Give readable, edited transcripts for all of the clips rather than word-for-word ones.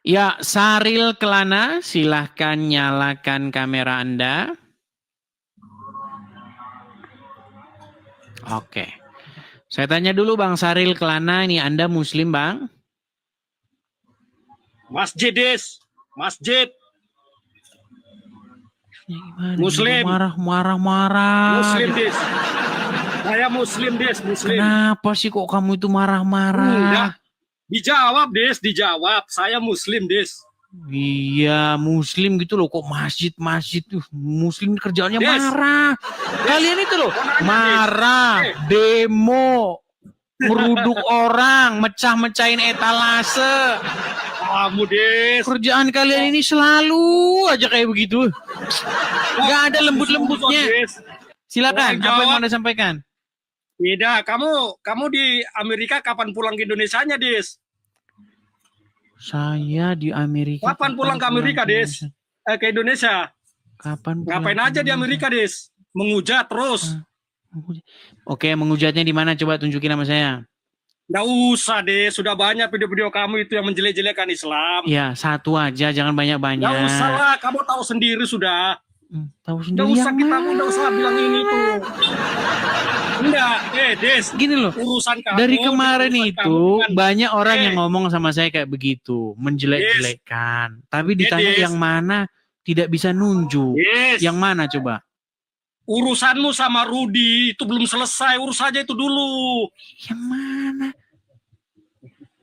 Ya, Saril Kelana, silahkan nyalakan kamera Anda. Oke. Saya tanya dulu Bang Saril Kelana, ini Anda Muslim Bang? Masjid, Des. Masjid. Gimana? Muslim. Marah. Muslim, Des. Saya Muslim, Des. Muslim. Kenapa sih kok kamu itu marah-marah? Enggak. Dijawab, Des. Dijawab. Saya Muslim, Des. Iya, Muslim gitu loh. Kok masjid tuh. Muslim kerjaannya Des. marah. Kalian itu loh. Marah. Demo. Meruduk orang. Mecah-mecahin etalase. Kamu, Des. Kerjaan kalian ini selalu aja kayak begitu. Gak ada lembut-lembutnya. Silakan, apa yang mau Anda sampaikan? Tidak, kamu di Amerika kapan pulang ke Indonesianya, Des? Saya di Amerika. Kapan pulang ke Amerika, Des? Ke Indonesia. Kapan? Ngapain aja di Amerika, Des? Menghujat terus. Oke, menghujatnya di mana? Coba tunjukin sama saya. Nggak usah, Des. Sudah banyak video-video kamu itu yang menjelek-jelekan Islam. Ya, satu aja, jangan banyak-banyak. Nggak usah lah, kamu tahu sendiri sudah. Tahu sendiri. Nggak usah nggak usah bilang ini tuh. Enggak, Des. Gini loh, urusan kamu. Dari kemarin itu banyak orang yang ngomong sama saya kayak begitu, menjelek-jelekan. Tapi ditanya yang mana tidak bisa nunjuk. Yang mana coba? Urusanmu sama Rudi itu belum selesai, urus aja itu dulu. Yang mana?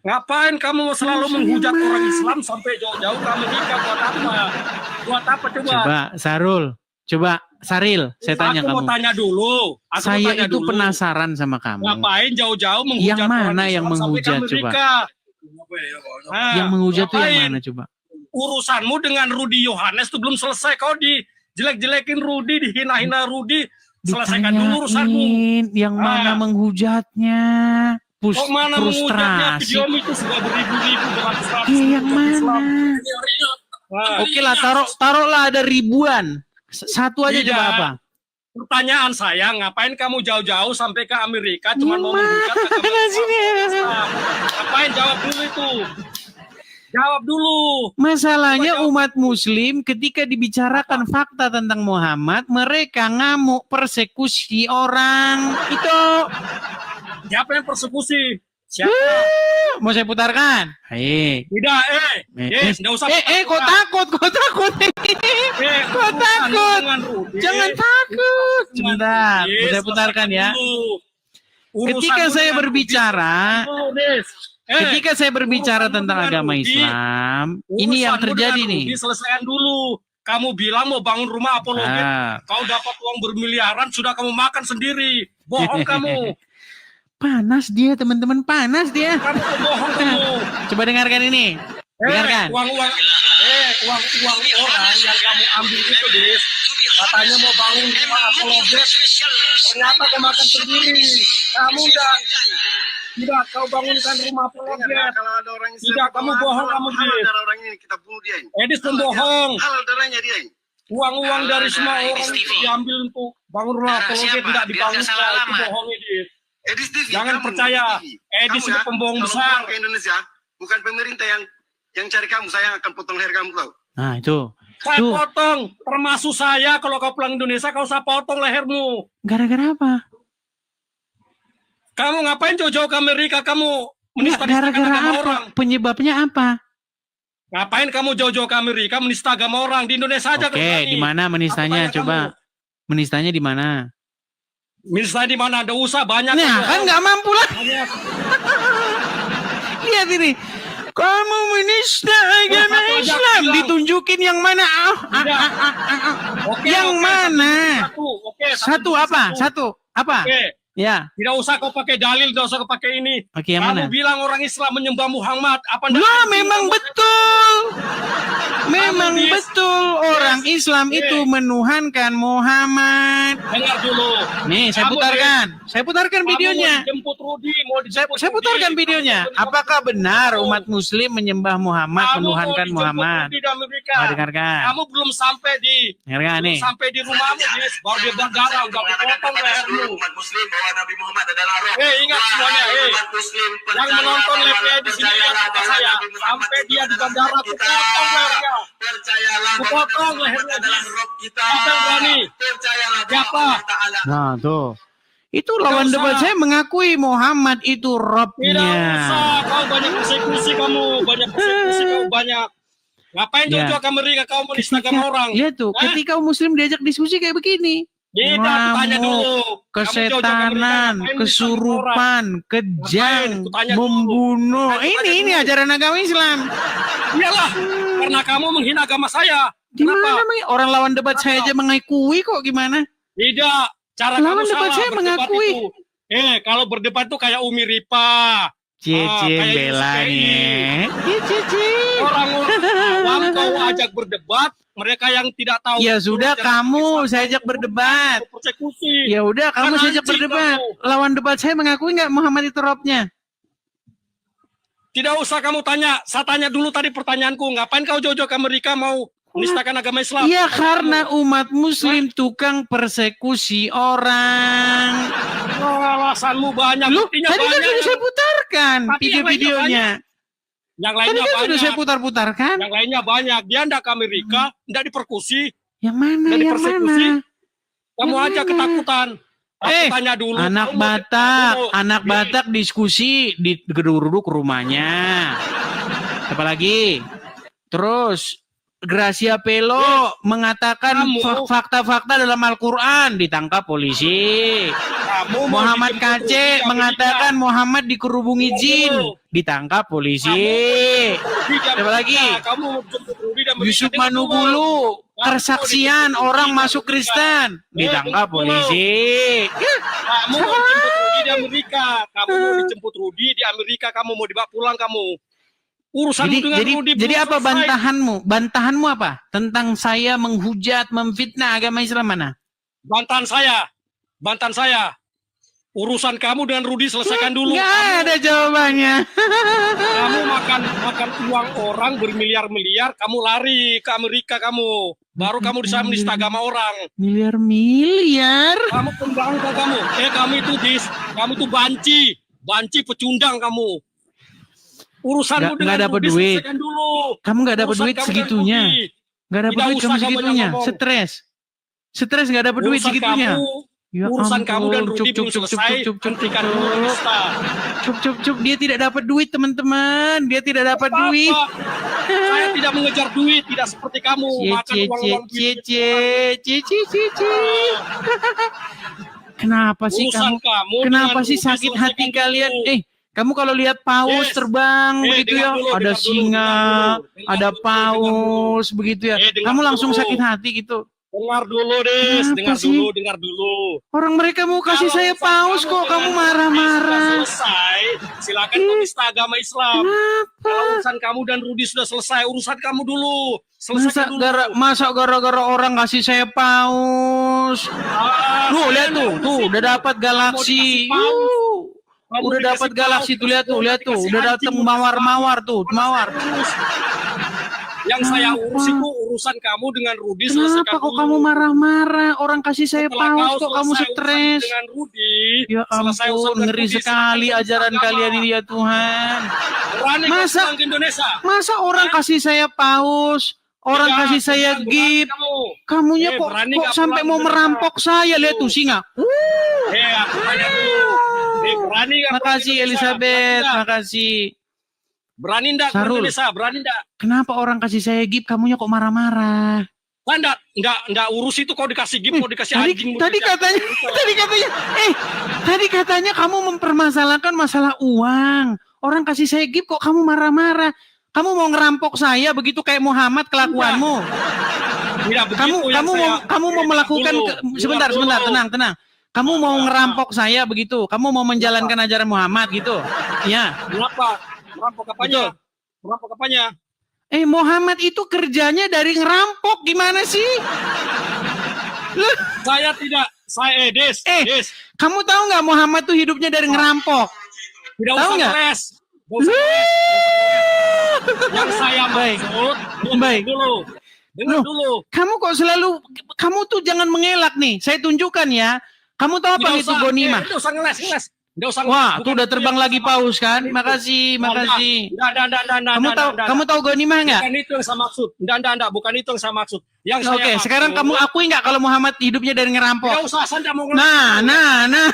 Ngapain kamu selalu menghujat orang Islam sampai jauh-jauh kamu nikah buat apa? Buat apa coba? Coba Saril, saya tanya kamu. Aku mau tanya dulu. Saya itu penasaran sama kamu. Ngapain jauh-jauh menghujat yang mana yang menghujat coba? Yang menghujat itu yang mana coba? Urusanmu dengan Rudi Yohanes itu belum selesai. Kau dijelek-jelekin Rudi, dihina-hina Rudi. Selesaikan dulu urusanmu. Yang mana menghujatnya? Kok mana menghujatnya? Video itu sudah beribu-ribu, beratus-ratus. Yang mana? Oke lah, taruhlah ada ribuan. Satu aja coba apa? Pertanyaan saya, ngapain kamu jauh-jauh sampai ke Amerika cuma mau menghujat agama Islam? Ngapain? Jawab dulu itu. Jawab dulu. Masalahnya umat Muslim ketika dibicarakan fakta tentang Muhammad, mereka ngamuk, persekusi orang. Itu. Siapa yang persekusi? Siapa? Mau saya putarkan? Hei. Tidak, enggak usah. Kok takut? Kok takut? Jangan takut. Sebentar, saya putarkan ya. Ketika saya berbicara tentang agama Islam, ini yang terjadi nih. Selesaikan dulu. Kamu bilang mau bangun rumah apologet, kau dapat uang bermiliaran, sudah kamu makan sendiri. Bohong kamu. Panas dia, teman-teman, panas dia. Kamu bohong kamu. Coba dengarkan ini. Dengarkan. Uang orang yang kamu ambil itu, Des. Katanya mau bangun rumah apologet. Ternyata kau makan sendiri. Kamu tidak kau bangunkan rumah apologet. Kalau ada orang Islam, tidak, kamu bohong kamu, Des. Orang ini kita bunuh dia. Edis pembohong. Halal darahnya dia. Uang dari semua orang itu diambil untuk bangun rumah apologet, tidak dibangun. Itu bohong, Edis. Jangan percaya, Edis itu pembohong besar. Ke Indonesia, bukan pemerintah yang cari kamu, saya akan potong leher kamu tahu. Nah itu. Saya potong, termasuk saya. Kalau kau pulang Indonesia, kau saya potong lehermu. Gara-gara apa? Kamu ngapain jauh-jauh ke Amerika? Kamu menista-nistakan agama orang. Penyebabnya apa? Ngapain kamu jauh-jauh ke Amerika menista agama orang? Di Indonesia aja. Oke, di mana menistanya? Coba. Menistanya di mana? Misalnya di mana ada usaha banyak. Nah, kan nggak mampu lah. Lihat ini. Kamu menista agama Islam. Ditunjukin yang mana? Yang mana? Satu apa? Ya. Tidak usah kau pakai dalil, tidak usah kau pakai ini. Oke, yang mana? Kamu bilang orang Islam menyembah Muhammad. Apa memang betul. Memang betul orang Islam itu menuhankan Muhammad. Dengar dulu. Nih, saya putarkan videonya. Jemput Rudi, mau dijemput Saya putarkan videonya. Apakah benar umat Muslim menyembah Muhammad, menuhankan Muhammad? Mau dengarkan? Kamu belum sampai di rumahmu, Dis. Baru dia berdarah, udah dipotong lehermu. Umat Muslim bahwa Nabi Muhammad adalah roh. Ingat semuanya, Umat Muslim yang menonton live-nya di sini lihat muka saya. Sampai dia di bandara, kupotong lehernya. Percayalah Kupotong bahwa lehernya, adalah Dis. roh kita. Kita berani. Percayalah Siapa? Nah, tuh. Itu lawan Tidak debat usah. saya mengakui Muhammad itu Tidak Robnya. usah, kau banyak persekusi kamu, banyak. Ngapain Ya. Jojo Amerika kau menistakan orang? Lihat tuh, Hah? ketika Muslim diajak diskusi kayak begini. Tidak, tanya Ngamuk, dulu. kesetanan, kesurupan, kejang, Ngapain? Kutanya dulu. membunuh. Tanya Ini dulu. ajaran agama Islam. Iyalah, karena kamu menghina agama saya. Di Kenapa? mana namanya? Orang lawan debat saya aja mengakui kok gimana? Tidak, cara Lawan kamu debat salah saya berdebat mengakui. itu. Kalau berdebat tuh kayak Umi Ripa. Cici kayak belanya. Cici. Orang-orang awam kau ajak berdebat, mereka yang tidak tahu. Ya sudah cara kamu Islam, saya ajak berdebat. persekusi. Ya udah kamu Kan saya ajak anjing berdebat. kamu. Lawan debat saya mengakui nggak Muhammad itu Robnya? Tidak usah kamu tanya, saya tanya dulu tadi pertanyaanku, ngapain kau Jojo ke Amerika mau menistakan agama Islam? Iya karena umat Muslim tukang persekusi orang. Alasanmu banyak, Loh, buktinya tadi kan banyak. sudah saya putarkan Tapi yang video-videonya. Yang Tadi lainnya kan sudah banyak. saya putar-putarkan. Yang lainnya banyak. Dia ndak ke Amerika, ndak diperkusi, Yang mana? ndak Yang dipersekusi. mana? Kamu Yang aja mana? ketakutan. Aku tanya dulu. Anak kamu- Batak, kamu- anak Batak diskusi di gedung-gedung rumahnya. Apalagi? Terus Gracia Pelo mengatakan Kamu- fakta-fakta dalam Al-Quran, ditangkap polisi. kamu mau Muhammad dijemput Rudi KC di mengatakan Amerika. Muhammad dikerubungi jin, ditangkap polisi. Rudi di Siapa lagi? Amerika. Kamu mau dijemput Rudi di Amerika. Yusuf Dengar dulu. Manugulu, persaksian orang masuk Kristen, ditangkap polisi. Kamu mau dijemput Rudi di Amerika. Kamu mau dijemput Rudi di Amerika. Kamu mau dibawa pulang kamu. Urusanmu dengan Rudi Jadi belum apa selesai. bantahanmu? Bantahanmu apa? Tentang saya menghujat, memfitnah agama Islam mana? Bantahan saya. Urusan kamu dengan Rudi selesaikan dulu. Nggak ada jawabannya. Kamu makan uang orang bermiliar-miliar, kamu lari ke Amerika kamu. Baru kamu bisa menista agama orang. Miliar-miliar. Kamu pembangkang kamu. Kamu itu kamu itu banci pecundang kamu. Urusanmu Nggak dengan dapat Rudi duit. selesaikan dulu. Kamu nggak dapat Urusan duit kamu dengan segitunya. Rudi. Nggak dapat Tidak duit usah kamu kamu segitunya. banyak ngomong. Stres nggak dapat duit Urusan segitunya. Ya urusan kamu dan ampun, Rudi belum selesai. Hentikan dulu menista. Cuk, dia tidak dapat duit teman-teman. Dia tidak dapat duit. Saya tidak mengejar duit, tidak seperti kamu makan uang-uang duit. Kenapa sih Urusan kamu? kamu Kenapa dengan sih Rudi sakit hati selesaikan kalian? dulu. Kamu kalau lihat paus Yes. terbang begitu ya, dengar dulu, ada dengar dulu, singa, dengar ada dulu, paus begitu ya. dengar Kamu langsung dulu. sakit hati gitu. Dengar dulu, Des. Kenapa sih? Dengar dulu. Orang mereka mau kasih Kalau saya urusan paus kamu kok, dengan kamu Rudi marah-marah. sudah selesai, silakan menista agama Islam. Kalau urusan kamu dan Rudi sudah selesai, urusan kamu dulu. Selesaikan dulu. Masa gara-gara orang kasih saya paus? Tuh, lihat tuh, udah dapat galaksi. Udah dapat galaksi tuh, lihat tuh, udah datang mawar-mawar tuh, mawar. Yang saya urus itu urusan kamu dengan Rudi selesaikan Kenapa kok dulu. kamu marah-marah? Orang kasih saya Setelah paus kau kok kamu selesai urusan stres? dengan Rudi, Ya selesai urusan ampun, dengan ngeri Rudi, sekali silakan ajaran agama. kalian ini ya Tuhan. Berani kau Masa- pulang ke Indonesia? Masa orang kasih saya paus, orang Tidak, kasih saya berani gift, kamu. kamunya kok berani kok nggak sampai pulang mau ke merampok saya? Lihat tuh singa. Aku tanya dulu. Berani nggak pulang ke Makasih Indonesia? Elizabeth, Berani nggak? makasih. Berani nggak ke Sarul. Indonesia? Berani nggak? Kenapa orang kasih saya gift, kamunya kok marah-marah? Nggak urus itu kau dikasih gift, mau dikasih anjing. Tadi katanya kamu mempermasalahkan masalah uang. Orang kasih saya gift kok kamu marah-marah. Kamu mau ngerampok saya begitu kayak Muhammad kelakuanmu. Tidak begitu yang Kamu mau melakukan sebentar, tenang. Kamu mau ngerampok saya begitu. Kamu mau menjalankan ajaran Muhammad gitu. Ya. Kenapa? Merampok apanya? Merampok apanya? Muhammad itu kerjanya dari ngerampok, gimana sih? Loh, Saya tidak, Des. kamu tahu nggak Muhammad tuh hidupnya dari ngerampok? Tidak Tahu usah nggak? ngeles. Nggak usah ngeles. Yang saya Baik. maksud, Baik. dengar Loh, dulu. Kamu kok selalu, kamu tuh jangan mengelak nih. Saya tunjukkan ya. Kamu tahu apa itu gonimah? Tidak usah ngeles. Tidak usah. Wah, tuh udah terbang lagi paus kan? Makasih. Kamu tahu gonimah nggak? Bukan itu yang saya maksud. Enggak, bukan itu yang saya maksud. Yang saya Oke, maksud, sekarang kamu akui nggak kalau Muhammad hidupnya dari ngerampok? Tidak usah, saya tidak mau ngeles. Nah.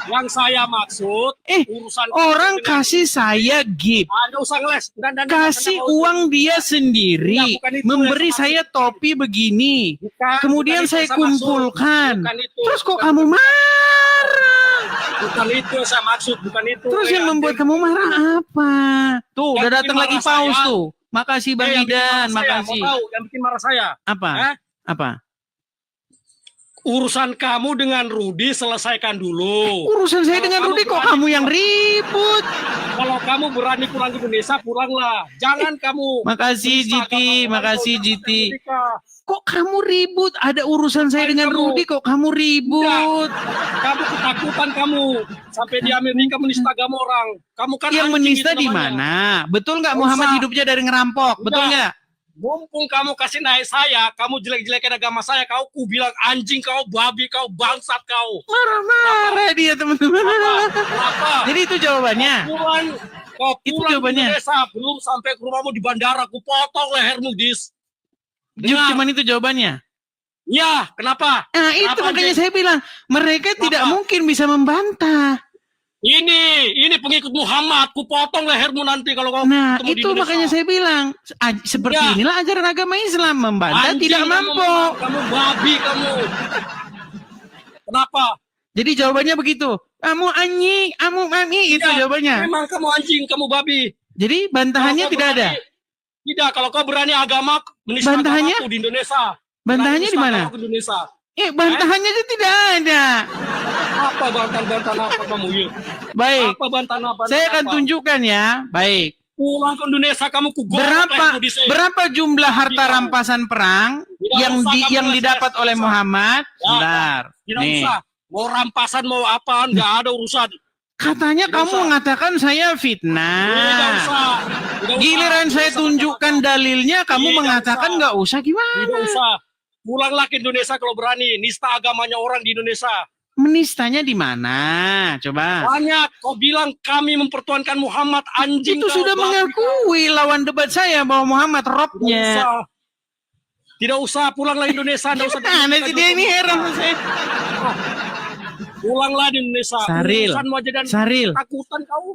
Yang saya maksud, urusan Orang kasih saya gift. Anda usah ngeles. Kasih uang dia sendiri. Memberi saya topi begini. Kemudian saya kumpulkan. Terus kok kamu marah? Bukan itu yang saya maksud, bukan itu. Terus yang membuat kamu marah apa? Tuh, udah datang lagi paus tuh. Makasih Bang Idan, makasih. Mau tahu yang bikin marah saya? Apa? Apa? Urusan kamu dengan Rudi selesaikan dulu. Urusan saya dengan Rudi kok kamu yang ribut? Kalau kamu berani pulang ke Indonesia, pulanglah. Jangan kamu. Makasih GT. Kok kamu ribut? Ada urusan saya dengan Rudi kok kamu ribut? Kamu ketakutan kamu. Sampai di Amerika menista agama orang. Kamu kan yang anjing menista itu di namanya. mana? Betul nggak Muhammad hidupnya dari ngerampok? Betul nggak? Mumpung kamu kasih naik saya, kamu jelek-jelekin agama saya, ku bilang anjing, kau babi, kau bangsat kau. Marah-marah dia teman-teman. Kenapa? Jadi itu jawabannya. Kau Itu pulang jawabannya. ke Indonesia, belum sampai ke rumahmu di bandara, ku potong lehermu, Dis. Cuman itu jawabannya. Ya, kenapa? Nah itu Kenapa, makanya anjing? saya bilang mereka tidak Kenapa? mungkin bisa membantah. Ini pengikut Muhammad, ku potong lehermu nanti kalau kau Nah ketemu di itu Indonesia. makanya saya bilang seperti Ya. inilah ajaran agama Islam, membantah Anjing tidak kamu, mampu. Kamu babi kamu. Kenapa? Jadi jawabannya begitu. Kamu anjing, kamu mami, itu Ya, jawabannya. Memang kamu anjing, kamu babi. Jadi bantahannya Kalau kau tidak ada. Tidak, kalau kau berani agama menista Bantahannya? agamaku di Indonesia. Bantahannya di mana? Di Indonesia. Bantahannya itu tidak ada. Apa bantahan apa kamu ya? Baik, Apa bantahan apa? saya akan tunjukkan ya. Baik. Pulang ke Indonesia kamu Berapa jumlah harta rampasan perang yang didapat oleh Muhammad? Bentar. Tidak Nih. usah. Mau rampasan mau apaan, nggak ada urusan. Katanya Tidak kamu usah. mengatakan saya Tidak fitnah. usah. Tidak usah. Giliran saya Tidak usah tunjukkan dalilnya, kamu Tidak mengatakan usah. nggak usah Tidak gimana? usah. Pulanglah ke Indonesia kalau berani. Nista agamanya orang di Indonesia. Menistanya di mana? Coba. Banyak. Kau bilang kami mempertuankan Muhammad, anjing. Itu kau, sudah babi mengakui lawan debat saya bahwa Muhammad kau. robnya. Tidak usah. Pulanglah Indonesia. Tidak usah. Nah, dia ini heran saya. Pulanglah di Indonesia. Saril. Urusanmu aja dan Saril. takutan kau.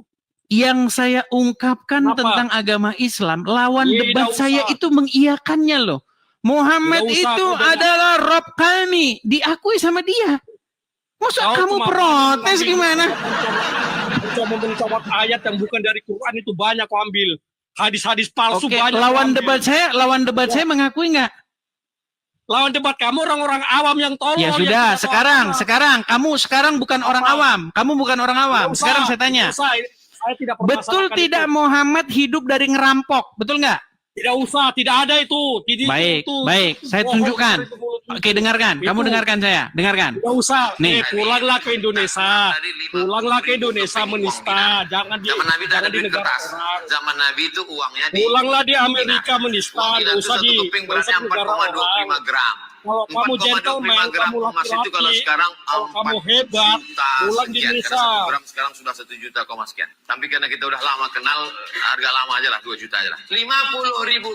Yang saya ungkapkan Apa? tentang agama Islam, lawan Tidak debat usah. saya itu mengiyakannya loh. Muhammad Tidak usah, itu aku dengar. adalah Rob kami, diakui sama dia. Masa Kau kamu cuma protes mengambil- gimana? Mencoba mencobot ayat yang bukan dari Quran itu banyak kau ambil. Hadis-hadis palsu Oke, banyak. kau lawan ambil. debat saya mengakui nggak? Lawan debat kamu orang-orang awam yang tolol. Ya yang sudah, tidak tahu sekarang apa. kamu sekarang bukan orang awam. Kamu bukan orang awam. Tidak usah, Sekarang saya tanya. tidak usah. Saya tidak Betul permasalahkan tidak itu. Muhammad hidup dari ngerampok? Betul nggak? Tidak usah, tidak ada itu. Baik, baik. Saya tunjukkan. Oke, dengarkan. Kamu dengarkan saya. Dengarkan. Tidak usah. Nih. Pulanglah ke Indonesia. Pulanglah ke Indonesia menista. Jangan di Zaman Nabi itu ada jangan di duit negara kertas. orang. Zaman Nabi itu uangnya di Pulanglah di Amerika menista. uang Tidak itu usah satu di keping nggak usah beratnya di negara orang. 4,25 gram. Kalau kamu 4,25 gentleman, gram kamu emas itu kalau laki-laki, sekarang kalau kamu 4 hebat, juta pulang di sekian. Indonesia. Karena 1 gram sekarang sudah 1 juta sekian. Tapi karena kita udah lama kenal, harga lama aja lah 2 juta aja lah. 50.000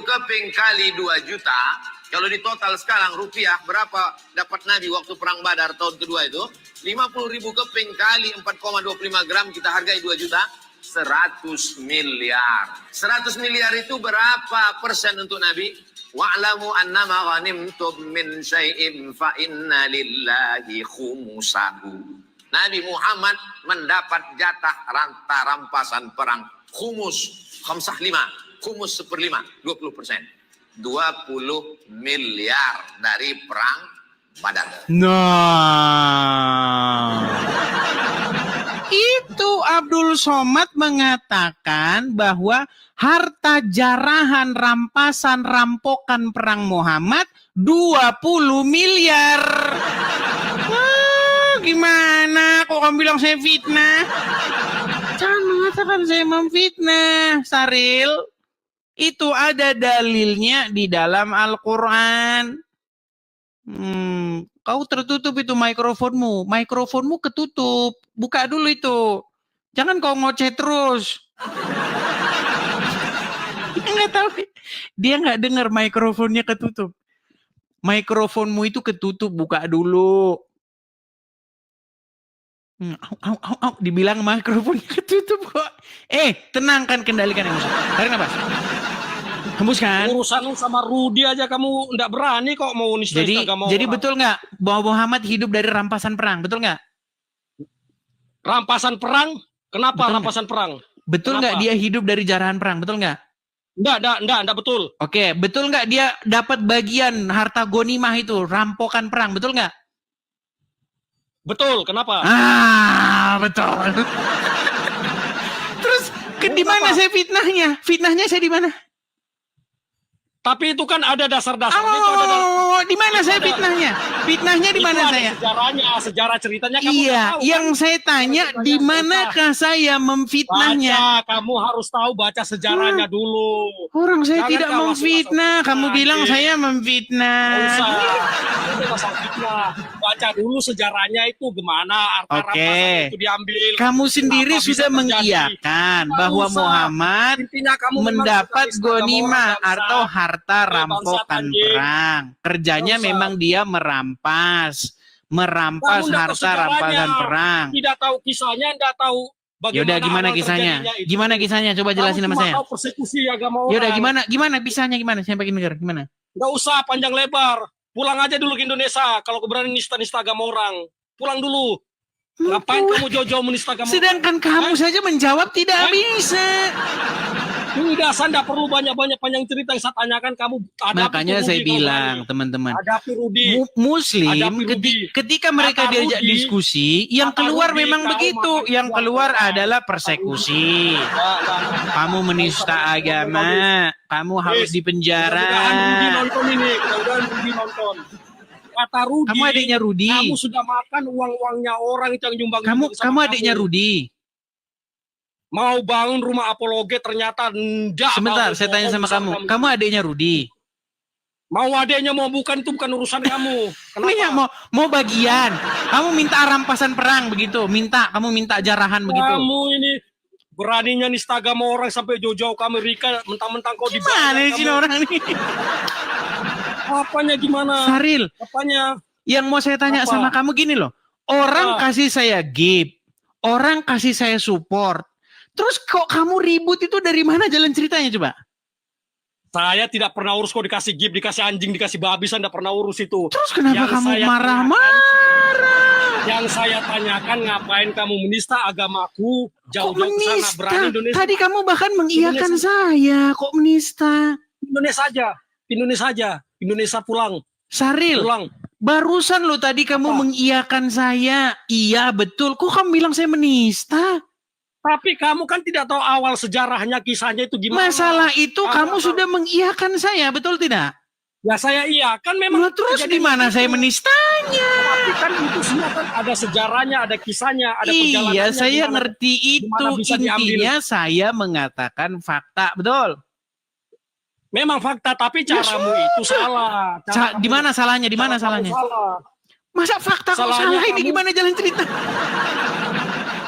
keping kali 2 juta. Kalau di total sekarang rupiah berapa dapat Nabi waktu perang Badar tahun kedua itu? 50.000 keping kali 4,25 gram kita hargai 2 juta. 100 miliar. 100 miliar itu berapa persen untuk Nabi? Wa'lamu annama ghanimtum min syai'in fa inna lillahi khumusahu. Nabi Muhammad mendapat jatah rampasan perang khumus, khamsah 5, khumus 1/5, 20%. 20 miliar dari perang Badar. Nah, itu Itu Abdul Somad mengatakan bahwa harta jarahan, rampasan, rampokan perang Muhammad 20 miliar. Gimana? Kok kamu bilang saya fitnah? Jangan mengatakan saya memfitnah, Saril. Itu ada dalilnya di dalam Al-Quran. Kau tertutup itu mikrofonmu. Mikrofonmu ketutup. Buka dulu itu. Jangan kau ngoceh terus. Dia nggak tahu. Dia nggak dengar mikrofonnya ketutup. Mikrofonmu itu ketutup. Buka dulu. Dibilang mikrofonnya ketutup kok. Tenangkan, kendalikan emosi. Tarik nafas. Hembuskan. Urusan sama Rudi aja kamu nggak berani kok mau nista-nista agama Jadi orang. betul nggak bahwa Muhammad hidup dari rampasan perang? Betul nggak? Rampasan perang? Kenapa Betul rampasan perang? Betul nggak dia hidup dari jarahan perang? Betul nggak? Enggak betul. Oke, betul nggak dia dapat bagian harta gonimah itu, rampokan perang? Betul nggak? Betul, kenapa? Betul. Terus di mana saya fitnahnya? Fitnahnya saya di mana? Tapi itu kan ada dasar-dasarnya. Di mana saya fitnahnya? Fitnahnya di mana saya? Sejarahnya, sejarah ceritanya kamu Iya, nggak tahu, yang kan? saya tanya di manakah saya memfitnahnya? Baca, kamu harus tahu baca sejarahnya dulu. Orang saya Jangan tidak kau memfitnah. langsung Kamu bilang fitnah, saya Nggak memfitnah. usah. Itu pasal fitnah. Baca dulu sejarahnya itu gimana harta Oke. rampasan itu diambil. Kamu sendiri Kenapa sudah bisa terjadi? mengiyakan Nggak bahwa usah. Muhammad Intinya kamu memang mendapat spesialis agama gonimah orang, bangsa. atau harta rampokan anjing. perang. Kerjanya Nggak usah. memang dia merampas Kamu nggak tahu harta sejarahnya. rampasan perang. Tidak tahu kisahnya, tidak tahu bagaimana. Yaudah, gimana awal kisahnya? terjadinya itu. Gimana kisahnya? Coba jelasin Kamu sama cuma saya. tahu persekusi agama orang. Yaudah, gimana bisanya gimana? Saya pengen denger gimana? Nggak usah panjang lebar. Pulang aja dulu ke Indonesia. Kalau kau berani nista-nista agama orang. Pulang dulu. Ngapain kamu jauh-jauh menista agama Sedangkan kamu saja menjawab tidak bisa. Tidak, saya tidak perlu banyak-banyak panjang cerita yang saya tanyakan. Kamu hadapi Makanya Rudi saya kalau bilang, berani. teman-teman, Hadapi Rudi. Muslim Hadapi Rudi. ketika mereka Kata diajak Rudi, diskusi, yang kata keluar Rudi, memang kau begitu. makan Yang uang keluar orang. adalah persekusi. Nggak. Kamu menista agama, kamu harus dipenjara. Mudah-mudahan Rudi nonton ini. Mudah-mudahan Rudi nonton. Kata Rudi, Kamu adiknya Rudi. kamu sudah makan uang-uangnya orang itu yang nyumbang. Kamu adiknya Rudi. Mau bangun rumah apologet ternyata enggak. Sebentar, mau saya tanya sama kamu. Kamu adiknya Rudi. Mau adeknya mau bukan, itu bukan urusan kamu. Iya, mau bagian. Kamu minta rampasan perang begitu. Kamu minta jarahan begitu. Kamu ini beraninya nista agama orang sampai jauh-jauh ke Amerika, mentang-mentang kau dibayar. Gimana sih orang ini? Apanya gimana? Saril, Apanya? yang mau saya tanya Apa? sama kamu gini loh. Orang Apa? kasih saya gift, orang kasih saya support. Terus kok kamu ribut itu dari mana jalan ceritanya coba? Saya tidak pernah urus kau dikasih gift, dikasih anjing, dikasih babi, saya tidak pernah urus itu. Terus kenapa Yang kamu saya marah-marah? Yang saya tanyakan, ngapain kamu menista agamaku Kok jauh-jauh ke sana, menista? berani Indonesia. Tadi kamu bahkan mengiyakan Indonesia. saya. Kok menista? Indonesia aja. Indonesia pulang. Saril, barusan lo tadi kamu Apa? mengiyakan saya. Iya betul. Kok kamu bilang saya menista? Tapi kamu kan tidak tahu awal sejarahnya, kisahnya itu gimana. Masalah itu kamu Apa? sudah mengiyakan saya, betul tidak? Ya saya iya, kan memang. Nah, terus kejadian di mana itu. saya menistanya? Tapi kan itu semua kan ada sejarahnya, ada kisahnya, ada perjalanannya. Iya, saya gimana. ngerti itu. gimana bisa diambil. Intinya saya mengatakan fakta, betul. Memang fakta, tapi caramu itu salah. Di mana salahnya? Di mana salahnya? Salah. Masa fakta kok Salahnya salah? Ini kamu- gimana jalan cerita?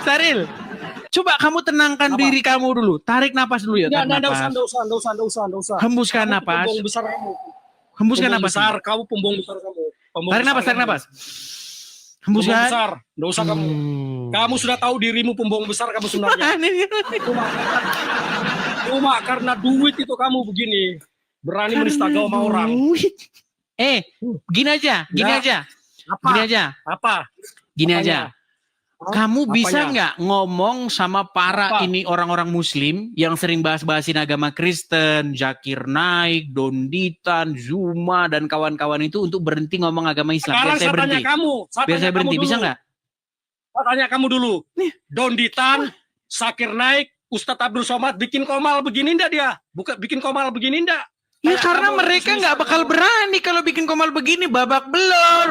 Saril, coba kamu tenangkan Apa? diri kamu dulu. Tarik napas dulu ya. Tarik Nggak napas. usah. Hembuskan Kamu napas. Pembuang besar kamu. Hembuskan Pembuang napas. besar, kamu pembuang besar kamu. Pembuang Tarik besar napas, tarik kamu. napas. Pembuang Hembuskan. besar, nggak usah kamu. Kamu sudah tahu dirimu pembuang besar kamu sebenarnya. Cuma karena duit itu kamu begini. Berani menista agama orang. Duit. Gini aja. Apa? Gini aja. Apanya? Aja. Kamu bisa Apanya? nggak ngomong sama para Apa? ini orang-orang Muslim yang sering bahas-bahasin agama Kristen, Zakir Naik, Donditan, Zuma dan kawan-kawan itu untuk berhenti ngomong agama Islam? Sekarang Biar saya saya tanya berhenti. kamu. Biar saya berhenti. Bisa nggak? Tanya kamu dulu. Nih. Donditan, Zakir Naik, Ustadz Abdul Somad bikin komal begini ndak dia? Bikin komal begini ndak? Ya Kayak karena kamu mereka bisnis nggak bakal kamu. berani kalau bikin komal begini, babak belur.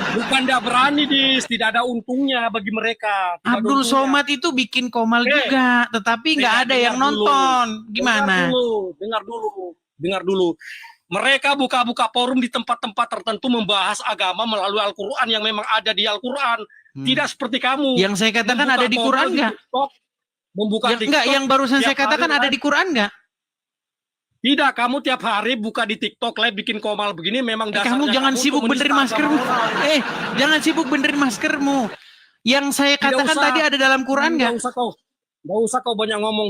Bukan ndak berani, tidak ada untungnya bagi mereka. Tidak ada Abdul untungnya. Somad itu bikin komal juga, tetapi nggak ada yang Dengar dulu. nonton. Gimana? Dengar dulu. Mereka buka-buka forum di tempat-tempat tertentu membahas agama melalui Al-Quran yang memang ada di Al-Quran. Tidak seperti kamu. Yang saya katakan Membuka ada di forum Quran di nggak? TikTok, membuka Yang, TikTok. enggak, yang barusan saya tiap katakan hari ada di Quran nggak? Tidak, kamu tiap hari buka di TikTok live bikin komal begini memang dasarnya Kamu jangan sibuk untuk benerin menista maskermu. agama orang. Jangan sibuk benerin maskermu. Yang saya Tidak katakan usah. tadi ada dalam Quran nggak? Nggak usah kau banyak ngomong,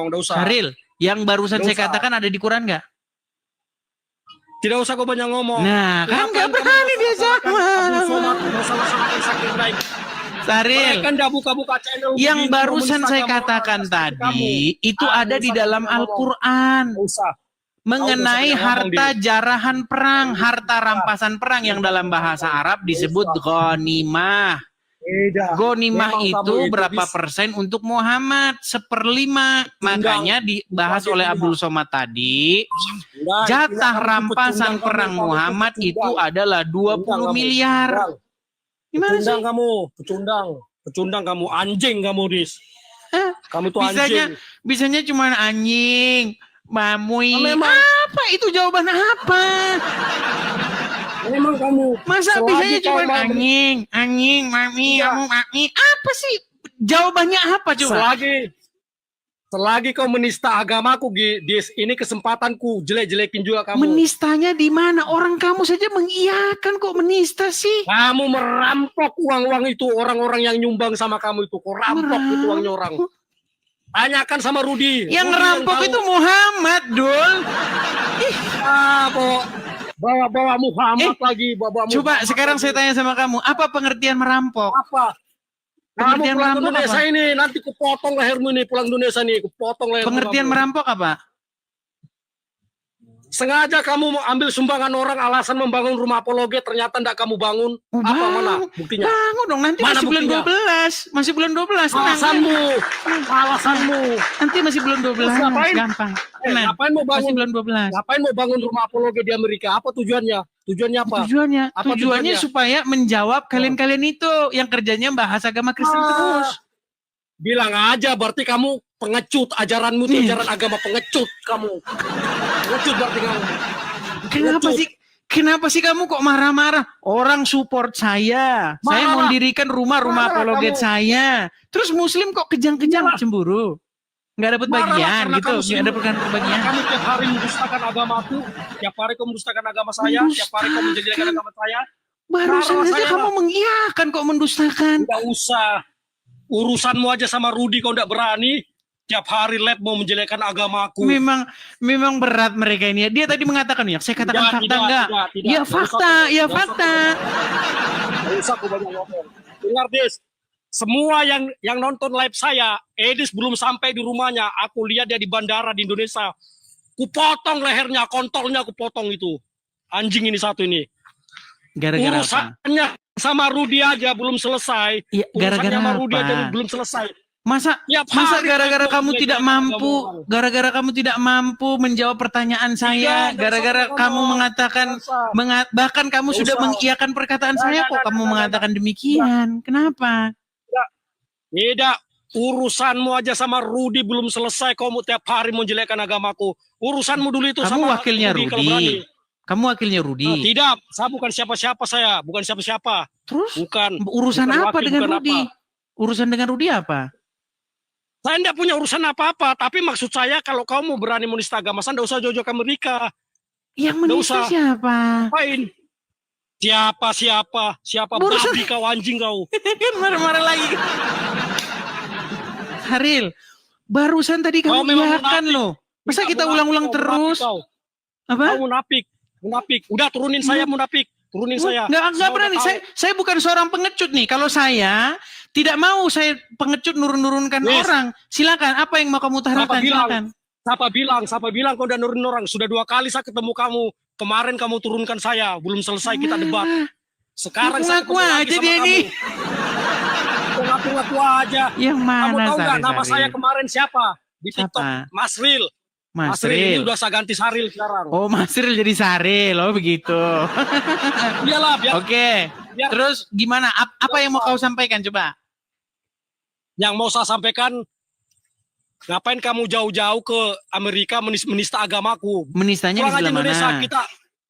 nggak usah. Syaril, yang barusan Nggak saya usah. katakan ada di Quran nggak? Tidak usah kau banyak ngomong. Nah, kan nggak Ngapain kamu berani dia masalahkan sama. Abdul Somad, masalah-masalah Zakir Naik. Syaril, Mereka ndak buka-buka channel yang begini, barusan mau saya menista agama katakan orang, seperti tadi kamu. itu Ah, ada nggak di usah dalam banyak ngomong. Al-Quran Nggak usah. mengenai Nggak usah banyak harta ngomong, jarahan perang, harta rampasan perang yang dalam bahasa Arab disebut ghanimah. Tidak. Ghanimah Memang itu kamu berapa bisa- persen untuk Muhammad? 1/5. Makanya dibahas oleh Abdul Somad tadi, Nggak, jatah tidak, kamu rampasan pecundang, perang kamu Muhammad pecundang. itu adalah 20 Pecundang kamu. miliar. Gimana sih? Pecundang kamu, pecundang kamu, anjing kamu, Dis. Hah? Kamu tuh Bisanya, anjing. bisanya cuma anjing, mamui. Memang. Apa itu jawaban apa? Memang kamu. Masa selagi bisanya kau cuma mau- anjing, mami, Iya. kamu mami. Apa sih? Jawabannya apa coba? Selagi kau menista agamaku, Dis, ini kesempatanku jelek-jelekin juga kamu. Menistanya di mana? Orang kamu saja mengiyakan kok menista sih. Kamu merampok uang-uang itu, orang-orang yang nyumbang sama kamu itu. Kau rampok itu uangnya orang. Tanyakan sama Rudi. Yang Rudi ngerampok tahu. itu Muhammad, Dul. Bawa Muhammad lagi. Bawa Coba Muhammad sekarang lagi. saya tanya sama kamu, apa pengertian merampok? Apa? Kamu Pengertian pulang merampok Indonesia apa? ini, nanti kupotong lehermu ini, pulang Indonesia nih, kupotong lehermu. Pengertian kamu. merampok apa? Sengaja kamu mau ambil sumbangan orang alasan membangun rumah apologet, ternyata tidak kamu bangun. Oh, Apa bangun. mana buktinya? Bangun dong, nanti Mana masih bulan buktinya? 12. Masih bulan 12. tenang. Alasanmu. Nanti masih bulan 12. Terus ngapain? Gampang. Tenang. Ngapain mau Masih bangun? bulan 12. Ngapain mau bangun rumah apologet di Amerika? Apa tujuannya? Tujuannya apa? Tujuannya, Apa tujuannya tujuannya? supaya menjawab kalian-kalian itu yang kerjanya bahas agama Kristen terus. Bilang aja, berarti kamu pengecut. Ajaranmu itu Iya. ajaran agama pengecut kamu. Pengecut berarti kamu. Kenapa Lucu. sih? Kenapa sih kamu kok marah-marah? Orang support saya. Saya Marah. mendirikan rumah-rumah Marah apologet kamu. saya. Terus muslim kok kejang-kejang Marah. cemburu? Nggak dapat Marah bagian karena gitu. kamu Nggak dapat bagian. Kamu tiap hari mendustakan agamaku, tiap hari kamu mendustakan agama saya, tiap hari kamu menjadikan agama saya. Barusan Marah saja saya, kamu mengiyakan kok mendustakan. Tidak usah. Urusanmu aja sama Rudi kau tidak berani. Tiap hari lab mau menjelekkan agamaku. Memang berat mereka ini. Dia tadi mengatakan ya, saya katakan fakta enggak? tidak. Ya Nggak fakta, usah, ya nggak usah. fakta. Nggak usah aku banyak ngomong. Dengar, Dis. Semua yang nonton live saya, Edis belum sampai di rumahnya. Aku lihat dia di bandara di Indonesia. Kupotong lehernya, kontolnya kupotong itu. Anjing ini satu ini. Gara-gara apa? Urusannya sama Rudi aja belum selesai. Ya, gara-gara Urusannya sama Rudi apa? aja belum selesai. Masa Tiap masa hari gara-gara aku kamu tidak menjelekkan mampu, agama orang. gara-gara kamu tidak mampu menjawab pertanyaan saya, Tidak gara-gara usah kamu ngomong. mengatakan Nggak usah. bahkan kamu Nggak sudah usah. mengiyakan perkataan saya kok kamu Nggak. mengatakan demikian. Kenapa? Tidak, urusanmu aja sama Rudi belum selesai. Kamu tiap hari menjelekkan agamaku. Urusanmu dulu itu Kamu sama wakilnya kalau Rudi. berani. Kamu wakilnya Rudi. Nah, tidak, saya bukan siapa-siapa saya, bukan siapa-siapa. Terus Bukan. urusan Bukan apa wakil, dengan bukan Rudi? apa. Urusan dengan Rudi apa? Saya tidak punya urusan apa-apa, tapi maksud saya kalau kamu mau berani menista agama, saya tidak usah jauh-jauh ke Amerika. Yang Nggak menista usah. siapa? Apain? Siapa Urusan- babi kau, anjing kau. Kan marah-marah lagi. Haril, barusan tadi Kau kamu memang iyakan munafik. loh. Masa Tidak kita munafik ulang-ulang kau, terus? munafik kau. Apa? Kau munafik. Udah turunin saya munafik. Turunin saya. Nggak Semua berani. udah tahu. Saya bukan seorang pengecut nih. Kalau saya tidak mau saya pengecut nurun-nurunkan Yes. orang. Silakan. Apa yang mau kamu utarakan? Silakan. Siapa bilang kau udah nurunin orang? Sudah 2 kali saya ketemu kamu. Kemarin kamu turunkan saya. Belum selesai kita debat. Sekarang saya Ngaku-ngaku ketemu lagi aja sama dia kamu. nih. ngaku aja. Yang Kamu mana tahu nggak nama Saril? saya kemarin siapa? Di Siapa? TikTok, Masril. Mas Masril ini Ril. udah saya ganti Saril sekarang. Oh, Mas Ril jadi Saril. Oh, begitu. Iyalah, biar Oke. biar- Terus gimana? Apa yang mau kau sampaikan coba? yang mau saya sampaikan, ngapain kamu jauh-jauh ke Amerika menista agamaku? Menistanya di Pulang aja sebelah Indonesia, mana?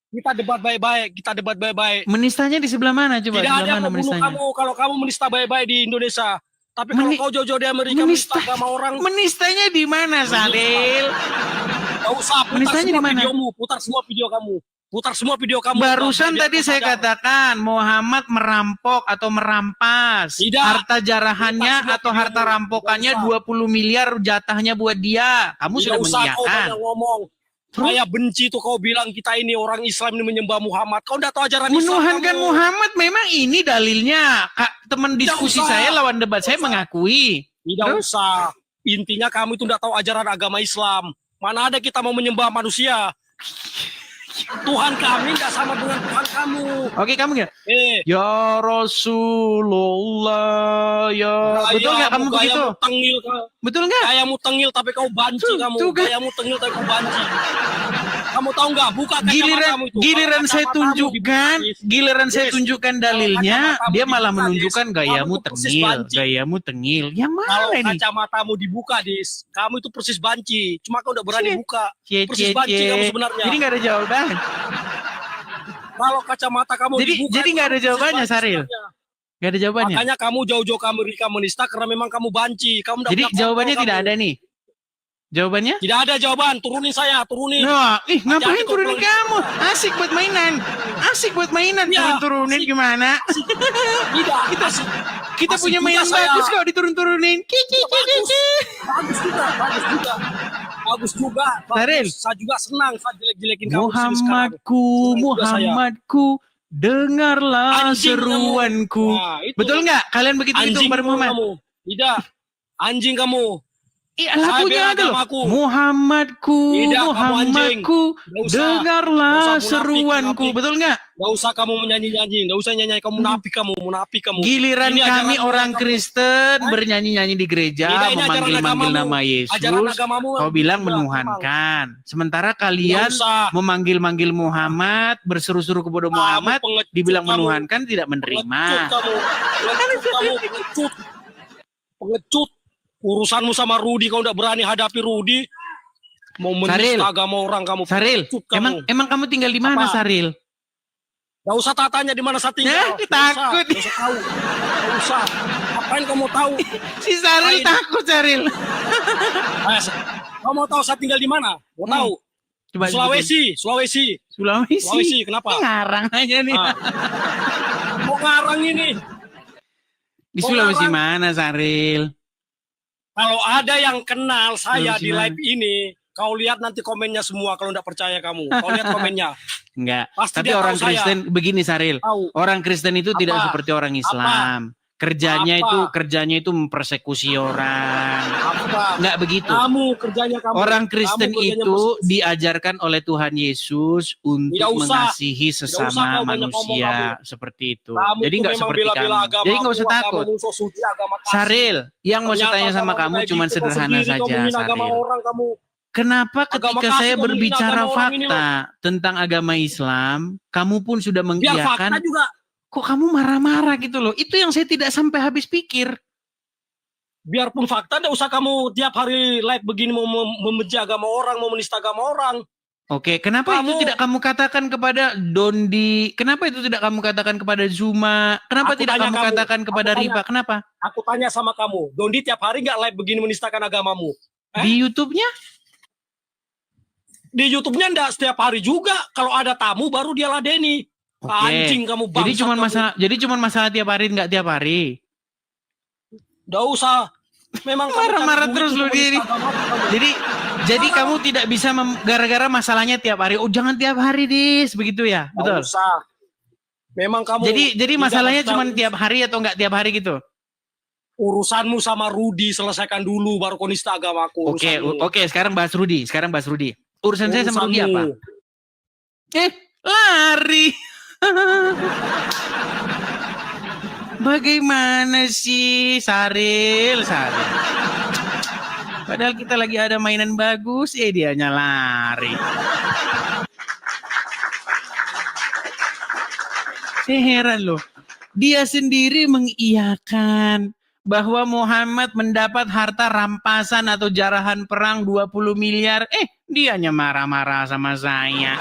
kita debat baik-baik, kita debat baik-baik. Menistanya di sebelah mana coba? Tidak Sebelah ada yang mana mau bunuh menistanya? kamu kalau kamu menista baik-baik di Indonesia. Tapi kalau Meni- kau jauh-jauh di Amerika menista- menista agama orang, Menistanya di mana, Saril? gak usah putar Menistanya di semua mana? videomu, putar semua video kamu. Putar semua video kamu. Barusan Biar tadi kau saya sadar. katakan Muhammad merampok atau merampas Tidak. harta jarahannya Putar semua atau harta videomu. rampokannya Tidak usah. 20 miliar jatahnya buat dia. Kamu Tidak sudah usah kau mengiyakan. banyak ngomong. Saya benci tuh kau bilang kita ini orang Islam ini menyembah Muhammad. Kau udah tahu ajaran Islam Menuhankan kamu. Muhammad memang ini dalilnya. Teman diskusi usah. saya lawan debat saya mengakui. Tidak Terus? usah. Intinya kamu itu tidak tahu ajaran agama Islam. Mana ada kita mau menyembah manusia. Tuhan kami tidak sama dengan Tuhan kamu. Oke, kamu nggak? Ya, Ya Rasulullah, ya. Betul nggak kamu begitu? Gayamu tengil, Betul nggak? gayamu tengil tapi kau banci Tuh, kamu. tuh, kan. Gayamu tengil tapi kau banci. Kamu tahu nggak? Buka kacamata kamu itu. Giliran Kalau saya kacamatamu tunjukkan, dibuka, giliran saya Yes. tunjukkan dalilnya, kacamatamu dia malah dibuka, menunjukkan Yes. gayamu Kamu tuh persis tengil, banci. gayamu tengil. Yang kalau mana ini? kacamatamu dibuka, Dis, kamu itu persis banci. Cuma kau udah berani Cie. buka. Cie, Persis cie, banci cie. kamu sebenarnya. Jadi nggak ada jawaban. Kalau kacamata kamu Jadi dibuka, nggak ada kamu jawabannya, persis banci Saril? sebenarnya. Nggak ada jawabannya. Makanya kamu jauh-jauh ke Amerika menista karena memang kamu banci. Kamu nggak Jadi punya jawabannya kontrol tidak kamu. ada nih. Jawabannya? Tidak ada jawaban. Turunin saya, turunin. Nah, ngapain Hati-hati turunin kau kamu? Asik buat mainan. Asik buat mainan. Ya, Turun-turunin gimana? Tidak. Kita Asik punya juga mainan saya. bagus kok diturun-turunin. Kiki, kiki, kiki. Bagus juga, bagus juga. Bagus juga. Bagus. Saril. Saya juga senang saya jelek-jelekin kamu di sini sekarang. Muhammadku, Senang juga saya. Muhammadku, dengarlah Anjing seruanku. Nah, itu. Betul nggak? Kalian begitu itu Anjing kepada Muhammad? kamu. Tidak. Anjing kamu. Iya, Saya lagunya bela ada loh. agamaku. Muhammadku, Tidak, kamu Muhammadku, Nggak usah. dengarlah Nggak usah seruanku. munafik. Betul nggak? Gak usah kamu menyanyi-nyanyi. Gak usah nyanyi. Kamu munafik kamu. Munafik kamu. Giliran Ini kami ajaran orang kamu. Kristen bernyanyi-nyanyi di gereja, Tidak, ini ajaran memanggil-manggil agamamu. nama Ajaran Yesus, agamamu. kau bilang Tidak, menuhankan. Sementara Nggak kalian usah. memanggil-manggil Muhammad, berseru-seru kepada Kamu Muhammad, pengecut dibilang kamu. menuhankan, tidak Pengecut menerima. kamu. Pengecut kamu. Pengecut. Pengecut. Urusanmu sama Rudi. Kau udah berani hadapi Rudi. Mau Saril. menista agama orang kamu. Saril, Pengecut kamu. emang kamu tinggal di mana, Apa? Saril? Gak usah tanya di mana saya tinggal. Ya, Nggak takut. Usah. Gak usah tahu. Gak usah. Apain kamu tahu? Si Saril Lain. takut, Saril. Kamu mau tahu saya tinggal di mana? Mau tahu? Coba Sulawesi. sebutin. Sulawesi. Sulawesi. Kenapa? Ngarang aja nih. Ah. Mau ngarang ini. Di mau Sulawesi ngarang. mana, Saril? Kalau ada yang kenal saya Sulawesi di mana? live ini, kau lihat nanti komennya semua kalau nggak percaya kamu. Kau lihat komennya. Enggak. Pasti Tapi dia orang tahu saya. Kristen begini, Saril. Tahu. Orang Kristen itu tidak Apa? seperti orang Islam. Kerjanya itu mempersekusi orang. Apa? Enggak begitu. Kamu kerjanya kamu. Orang Kristen Kamu kerjanya itu persekusi. diajarkan oleh Tuhan Yesus untuk Tidak usah. mengasihi usah sesama kau banyak ngomong, manusia seperti itu. Kamu Jadi tuh nggak memang seperti bela-bela kamu. agama. Jadi nggak usah Kamu takut. musuh suci agama kasih. Saril, yang mau saya Ternyata tanya sama kamu kamu kayak cuma gitu, kau sederhana sendiri, kau saja, menghina agama Saril. orang kamu. Kenapa Agama ketika kasih saya kau menghina berbicara agama orang ini, fakta tentang agama Islam, kamu pun sudah Biar mengiyakan, fakta juga. kok kamu marah-marah gitu loh. Itu yang saya tidak sampai habis pikir. Biarpun fakta, tidak usah kamu tiap hari live begini mau membenci agama orang, mau menista agama orang. Oke, kenapa itu Kamu- tidak kamu katakan kepada Dondi? Kenapa itu tidak kamu katakan kepada Zuma? Kenapa Aku tidak tanya kamu kamu. katakan kepada Aku tanya. Riba? Kenapa? Aku tanya sama kamu, Dondi tiap hari nggak live begini menistakan agamamu? Di YouTube-nya? Di YouTube-nya ndak setiap hari juga. Kalau ada tamu baru dia ladeni. Oke. Anjing kamu bangsat. Jadi cuma kamu. masalah tiap hari nggak tiap hari. Nggak usah. Memang kamu Marah-marah cari terus duit lu untuk dia ini. menista agamamu. Jadi kamu tidak bisa gara-gara masalahnya tiap hari. Oh, jangan tiap hari, Dis, begitu ya? Nggak Betul. usah. Memang kamu. Jadi tidak masalahnya bisa- cuma tiap hari atau nggak tiap hari gitu? Urusanmu sama Rudi selesaikan dulu baru kau nista agamaku. Oke, Urusanmu. oke, sekarang bahas Rudi. Urusan saya sama Rudi apa? Urusanmu. Lari. Bagaimana sih, Saril? Padahal kita lagi ada mainan bagus, dianya lari. Saya heran loh. Dia sendiri mengiyakan bahwa Muhammad mendapat harta rampasan atau jarahan perang 20 miliar. Dianya marah-marah sama saya.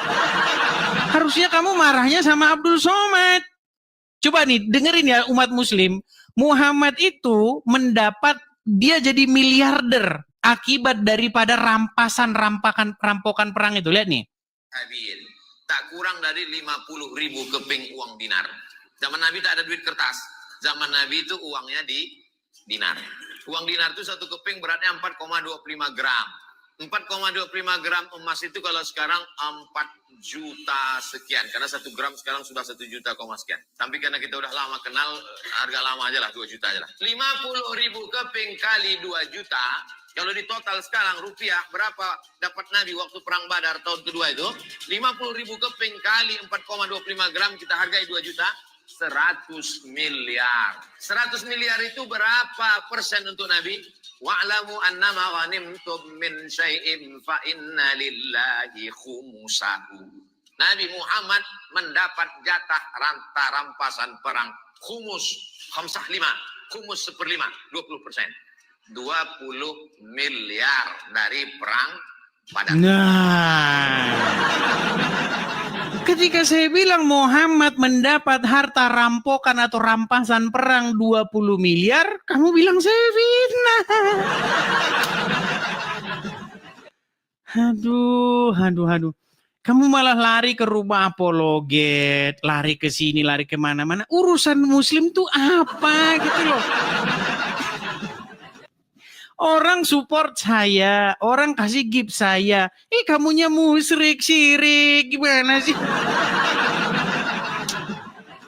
Harusnya kamu marahnya sama Abdul Somad. Coba nih, dengerin ya umat muslim. Muhammad itu mendapat, dia jadi miliarder akibat daripada rampokan perang itu. Lihat nih. Tak kurang dari 50.000 keping uang dinar. Zaman Nabi tak ada duit kertas. Zaman Nabi itu uangnya di dinar. Uang dinar itu satu keping beratnya 4,25 gram. 4,25 gram emas itu kalau sekarang 4 juta sekian. Karena 1 gram sekarang sudah 1 juta sekian. Tapi karena kita udah lama kenal, harga lama aja lah, 2 juta aja lah. 50.000 keping kali 2 juta. Kalau di total sekarang rupiah, berapa dapat Nabi waktu perang Badar tahun kedua itu? 50.000 keping kali 4,25 gram, kita hargai 2 juta. 100 miliar. 100 miliar itu berapa persen untuk Nabi? Wa'lamu annama ghanimtum min syai'in fa inna lillahi khumusahu. Nabi Muhammad mendapat jatah rampasan perang khumus, khamsah 5, khumus 1/5, 20%. 20 miliar dari perang Badar. Nah, ketika saya bilang Muhammad mendapat harta rampokan atau rampasan perang 20 miliar, kamu bilang saya fitnah. Aduh. Kamu malah lari ke rumah apologet, lari ke sini, lari kemana-mana. Urusan muslim tuh apa gitu loh. Orang support saya, orang kasih gift saya. Kamunya musyrik, syirik, gimana sih?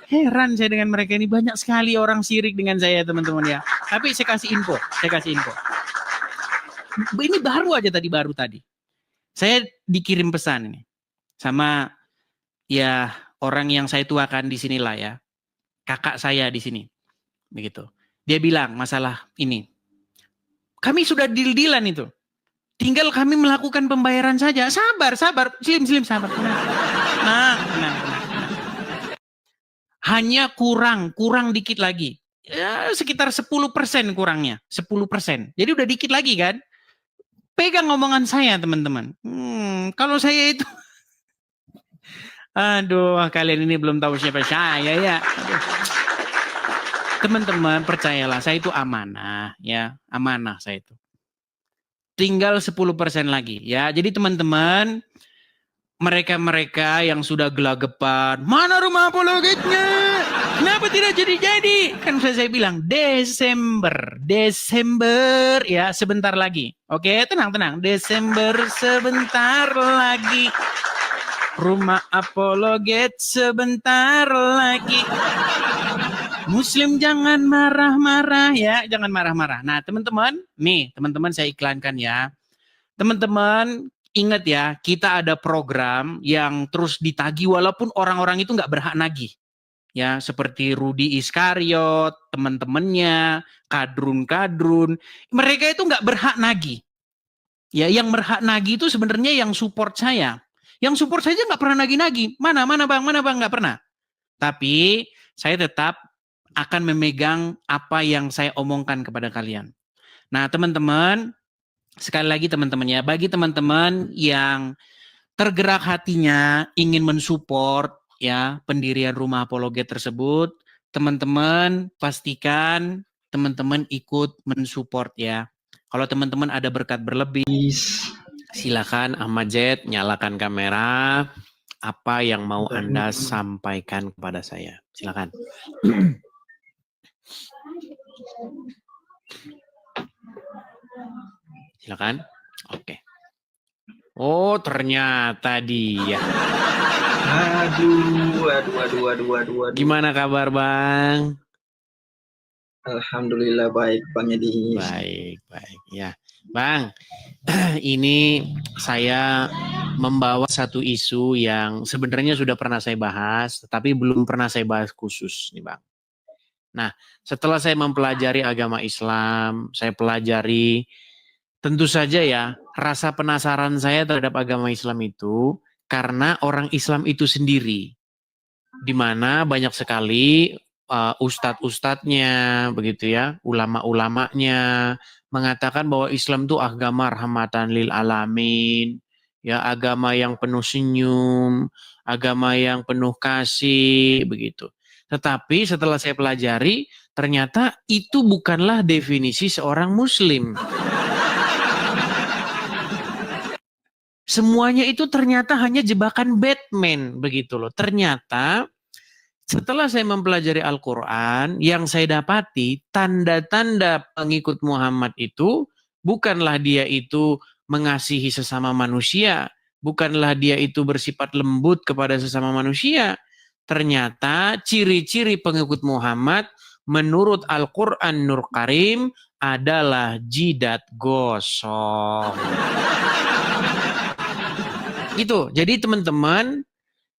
Heran saya dengan mereka ini. Banyak sekali orang syirik dengan saya, teman-teman ya. Tapi saya kasih info. Ini baru tadi. Saya dikirim pesan ini. Sama ya orang yang saya tuakan di sinilah ya. Kakak saya di sini. Begitu. Dia bilang masalah ini. Kami sudah deal-dealan itu. Tinggal kami melakukan pembayaran saja. Sabar. Slim, sabar. Nah. Hanya kurang dikit lagi. Ya, sekitar 10% kurangnya. 10%. Jadi udah dikit lagi kan? Pegang omongan saya, teman-teman. Kalau saya itu... Aduh, kalian ini belum tahu siapa saya ya. Teman-teman, percayalah, saya itu amanah ya, amanah saya itu. Tinggal 10% lagi ya. Jadi teman-teman, mereka yang sudah gelagapan, mana rumah apologetnya? Kenapa tidak jadi? Kan saya bilang Desember ya, sebentar lagi. Oke, tenang. Desember sebentar lagi. Rumah apologet sebentar lagi. Muslim jangan marah-marah ya, jangan marah-marah. Nah teman-teman saya iklankan ya. Teman-teman ingat ya, kita ada program yang terus ditagih walaupun orang-orang itu nggak berhak nagih. Ya, seperti Rudi Iskariot, teman-temannya, kadrun, mereka itu nggak berhak nagih. Ya, yang berhak nagih itu sebenarnya yang support saya. Yang support saja nggak pernah nagih-nagih. Mana bang, nggak pernah. Tapi saya tetap akan memegang apa yang saya omongkan kepada kalian. Nah teman-teman, sekali lagi teman-teman ya, bagi teman-teman yang tergerak hatinya ingin mensupport ya pendirian rumah apologet tersebut, teman-teman pastikan teman-teman ikut mensupport ya. Kalau teman-teman ada berkat berlebih, silakan Ahmad Jet nyalakan kamera. Apa yang mau Anda sampaikan kepada saya? Silakan. Silakan. Oke. Oh, ternyata dia. Aduh. Gimana kabar, Bang? Alhamdulillah baik, Bang Edi. Baik ya. Bang, ini saya membawa satu isu yang sebenarnya sudah pernah saya bahas, tetapi belum pernah saya bahas khusus nih, Bang. Nah, setelah saya mempelajari agama Islam, saya pelajari, tentu saja ya, rasa penasaran saya terhadap agama Islam itu karena orang Islam itu sendiri, di mana banyak sekali ustadz-ustadznya, begitu ya, ulama-ulamanya mengatakan bahwa Islam itu agama rahmatan lil alamin, ya, agama yang penuh senyum, agama yang penuh kasih, begitu. Tetapi setelah saya pelajari, ternyata itu bukanlah definisi seorang Muslim. Semuanya itu ternyata hanya jebakan Batman, begitu loh. Ternyata setelah saya mempelajari Al-Quran, yang saya dapati tanda-tanda pengikut Muhammad itu bukanlah dia itu mengasihi sesama manusia, bukanlah dia itu bersifat lembut kepada sesama manusia. Ternyata ciri-ciri pengikut Muhammad menurut Al-Quran Nur Karim adalah jidat gosong. Gitu. Jadi teman-teman,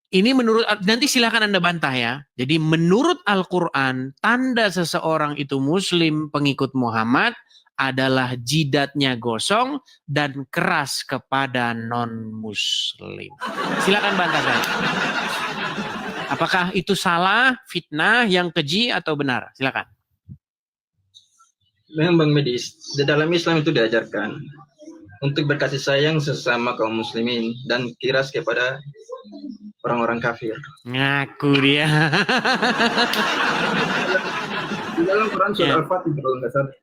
ini menurut, nanti silakan Anda bantah ya. Jadi menurut Al-Quran, tanda seseorang itu Muslim pengikut Muhammad adalah jidatnya gosong dan keras kepada non-Muslim. Silakan bantah saya. Apakah itu salah, fitnah, yang keji atau benar? Silakan. Memang Bang Medis, di dalam Islam itu diajarkan untuk berkasih sayang sesama kaum muslimin dan keras kepada orang-orang kafir. Ngaku dia. Di dalam Quran surat Al-Fat kalau nggak salah.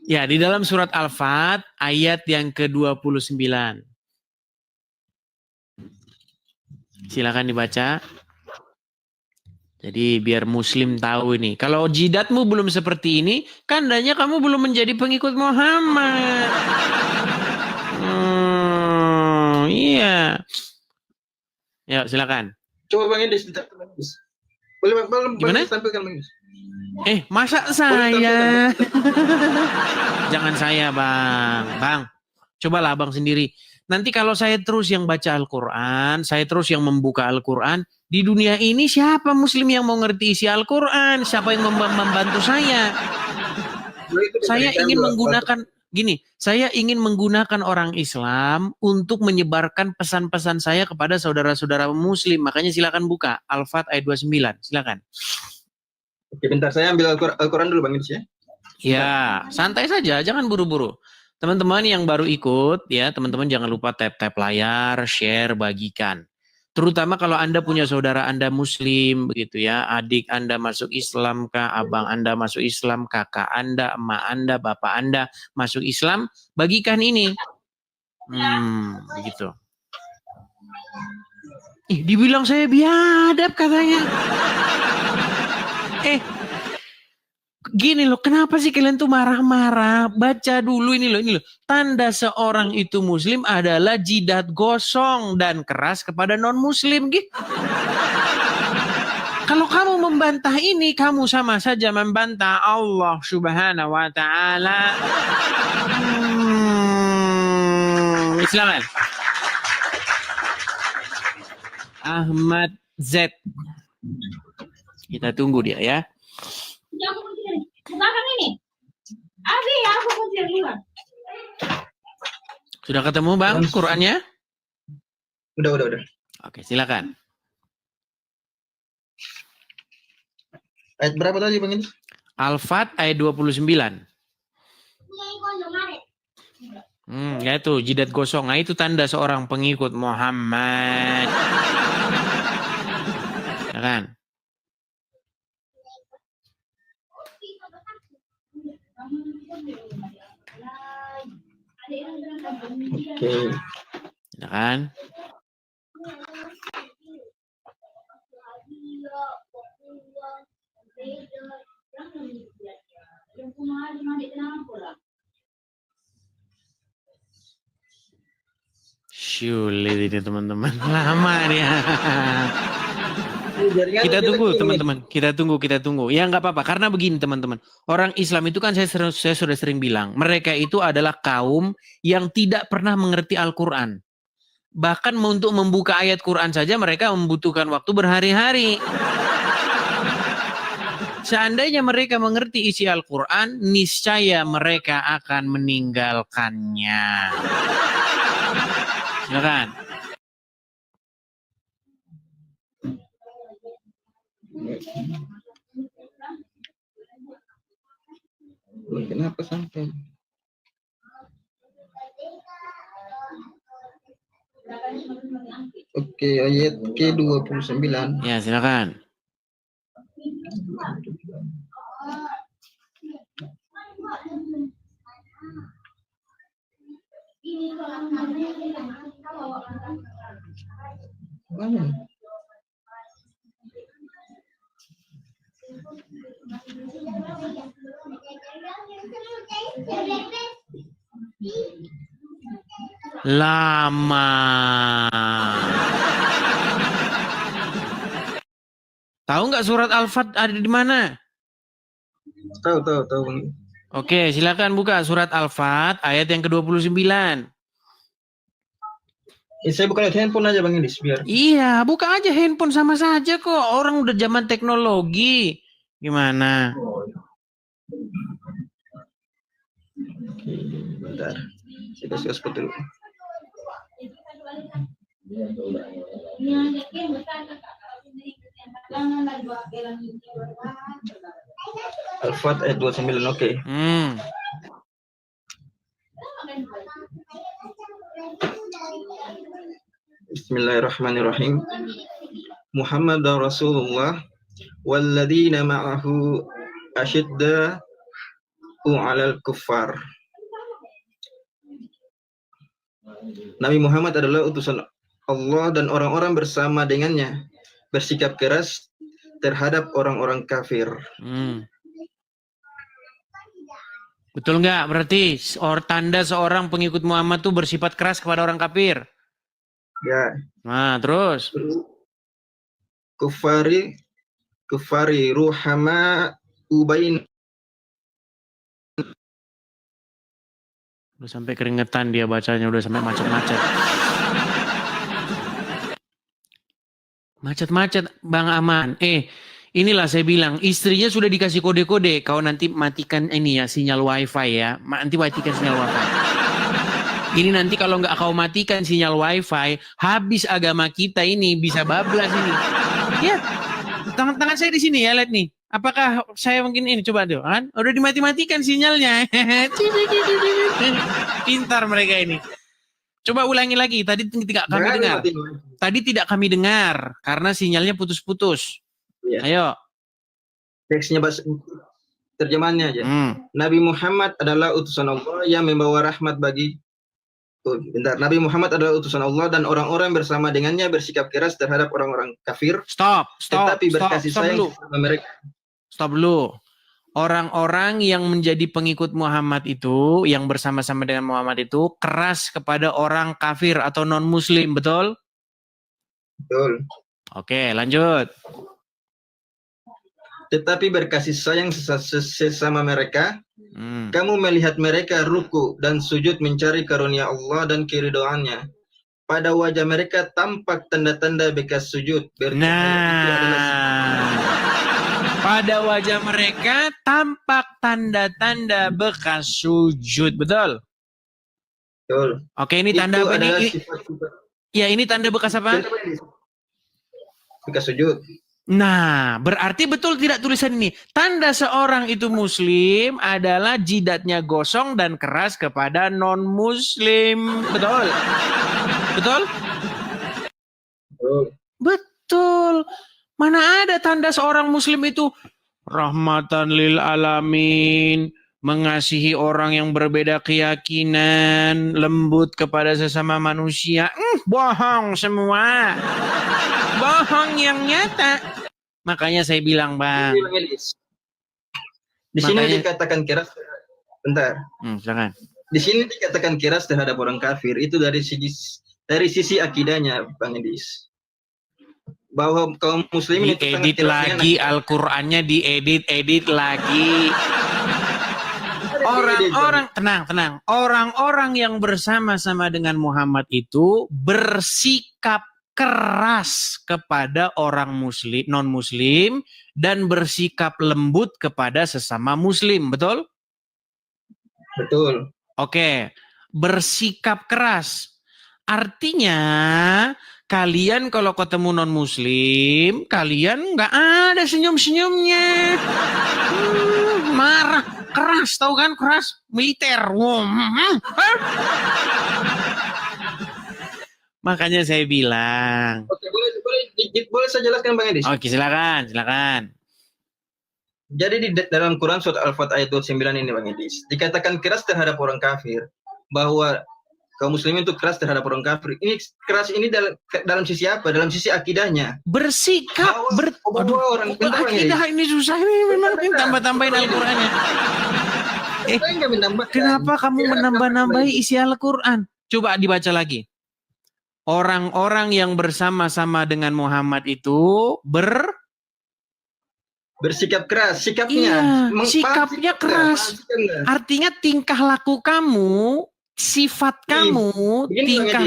Ya, di dalam surat Al-Fat ayat yang ke-29. Silakan dibaca. Jadi biar Muslim tahu ini. Kalau jidatmu belum seperti ini, tandanya kamu belum menjadi pengikut Muhammad. Iya. Ya, silakan. Coba Bang Idris, boleh Gimana? tampilkan Bang Idris. Masa saya? Jangan saya, Bang. Bang, cobalah Bang sendiri. Nanti kalau saya terus yang baca Al-Quran, saya terus yang membuka Al-Quran, di dunia ini siapa Muslim yang mau ngerti isi Al-Quran? Siapa yang membantu saya? Saya ingin menggunakan, gini, saya ingin menggunakan orang Islam untuk menyebarkan pesan-pesan saya kepada saudara-saudara Muslim. Makanya silakan buka Al-Fat ayat 29. Silakan. Oke, bentar saya ambil Al-Quran dulu Bang Idris ya. Ya, santai saja, jangan buru-buru. Teman-teman yang baru ikut, ya, teman-teman jangan lupa tap-tap layar, share, bagikan. Terutama kalau Anda punya saudara Anda Muslim, begitu ya, adik Anda masuk Islam kah, abang Anda masuk Islam, kakak Anda, emak Anda, bapak Anda masuk Islam, bagikan ini. Begitu. Dibilang saya biadab katanya. Gini loh, kenapa sih kalian tuh marah-marah? Baca dulu ini loh. Tanda seorang itu Muslim adalah jidat gosong dan keras kepada non-Muslim. Gitu. Kalau kamu membantah ini, kamu sama saja membantah Allah Subhanahu wa Ta'ala. Silakan. Ahmad Z. Kita tunggu dia ya. Sudah ketemu Bang Qurannya? Udah. Oke, silakan. Ayat berapa tadi Bang Idris? Al-Fat ayat 29. Ya itu jidat gosong. Nah, itu tanda seorang pengikut Muhammad. Ya kan? Oke. Ya kan? Sulit ini teman-teman. Lama dia. Kita tunggu teman-teman. Kita tunggu. Ya nggak apa-apa. Karena begini teman-teman. Orang Islam itu kan saya sudah sering bilang. Mereka itu adalah kaum yang tidak pernah mengerti Al-Quran. Bahkan untuk membuka ayat Quran saja mereka membutuhkan waktu berhari-hari. seandainya mereka mengerti isi Al-Quran, niscaya mereka akan meninggalkannya. Silakan. Kenapa sampai? Oke, ayat ke-29. Ya, silakan. Mana? Lama. Tahu nggak surat Al-Fat ada di mana? Tahu. Bang. Oke, silakan buka surat Al-Fat ayat yang ke-29. Saya buka lihat handphone aja Bang Idis biar. Iya, buka aja handphone sama saja kok. Orang udah zaman teknologi. Gimana? Oke, bentar. Saya kasih hotspot dulu. Al-Fat ayat 29, oke. Bismillahirrahmanirrahim. Muhammad Rasulullah walladzina ma'ahu asyidda'u 'alal kuffar. Nabi Muhammad adalah utusan Allah dan orang-orang bersama dengannya bersikap keras terhadap orang-orang kafir. Betul nggak? Berarti tanda seorang pengikut Muhammad tuh bersifat keras kepada orang kafir. Ya. Nah, terus. Kufari ruhama ubain. Udah sampai keringetan dia bacanya, udah sampai macet-macet. Macet-macet, Bang Aman. Inilah saya bilang, istrinya sudah dikasih kode-kode. Kau nanti matikan ini ya, sinyal wifi ya. Nanti matikan sinyal wifi. Ini nanti kalau nggak kau matikan sinyal wifi, habis agama kita ini, bisa bablas ini. Ya, tangan saya di sini ya, lihat nih. Apakah saya mungkin ini, coba deh, kan? Udah dimati-matikan sinyalnya. Pintar mereka ini. Coba ulangi lagi, tadi tidak kami dengar. Tadi tidak kami dengar, karena sinyalnya putus-putus. Ya. Ayo. Teksnya terjemahannya aja. Nabi Muhammad adalah utusan Allah yang membawa rahmat bagi. Nabi Muhammad adalah utusan Allah dan orang-orang bersama dengannya bersikap keras terhadap orang-orang kafir. Stop Tetapi berkasih sayang kepada mereka. Stop dulu. Orang-orang yang menjadi pengikut Muhammad itu, yang bersama-sama dengan Muhammad itu, keras kepada orang kafir atau non-muslim, betul? Betul. Oke, lanjut. Tetapi berkasih sayang sesama mereka. Kamu melihat mereka ruku dan sujud mencari karunia Allah dan keridhaannya. Pada wajah mereka tampak tanda-tanda bekas sujud. Pada wajah mereka tampak tanda-tanda bekas sujud. Betul? Betul. Oke, ini tanda apa ini? Ya, ini tanda bekas apa? Bekas sujud. Nah, berarti betul tidak tulisan ini? Tanda seorang itu muslim adalah jidatnya gosong dan keras kepada non-muslim. Betul? Betul? Betul. Betul. Mana ada tanda seorang muslim itu rahmatan lil alamin, mengasihi orang yang berbeda keyakinan, lembut kepada sesama manusia. Bohong semua. Bohong yang nyata. Makanya saya bilang, Bang. Di sini dikatakan keras. Bentar. Silakan. Di sini dikatakan keras terhadap orang kafir itu dari sisi akidahnya, Bang Edis. Bahwa kaum muslimin itu sangat diedit lagi Al-Qur'annya, diedit lagi. Orang-orang tenang. Orang-orang yang bersama-sama dengan Muhammad itu bersikap keras kepada orang muslim, non-muslim, dan bersikap lembut kepada sesama muslim, betul? Betul. Oke, bersikap keras. Artinya kalian kalau ketemu non-muslim, kalian nggak ada senyum-senyumnya. Marah, keras, tahu kan? Keras, militer. Makanya saya bilang. Oke, boleh saya jelaskan Bang Edis? Oke, silakan. Jadi di dalam Quran surat Al-Fat ayat 29 ini Bang Edis, dikatakan keras terhadap orang kafir, bahwa kaum muslimin itu keras terhadap orang kafir. Ini keras ini dalam sisi apa? Dalam sisi akidahnya. Bersikap, orang akidah ini susah ini memang tambah-tambahin Al-Qur'annya. Kenapa kamu menambah-nambahi isi Al-Qur'an? Coba dibaca lagi. Orang-orang yang bersama-sama dengan Muhammad itu bersikap keras, sikapnya. Iya, sikapnya keras. Artinya tingkah laku kamu, sifat kamu, tingkah.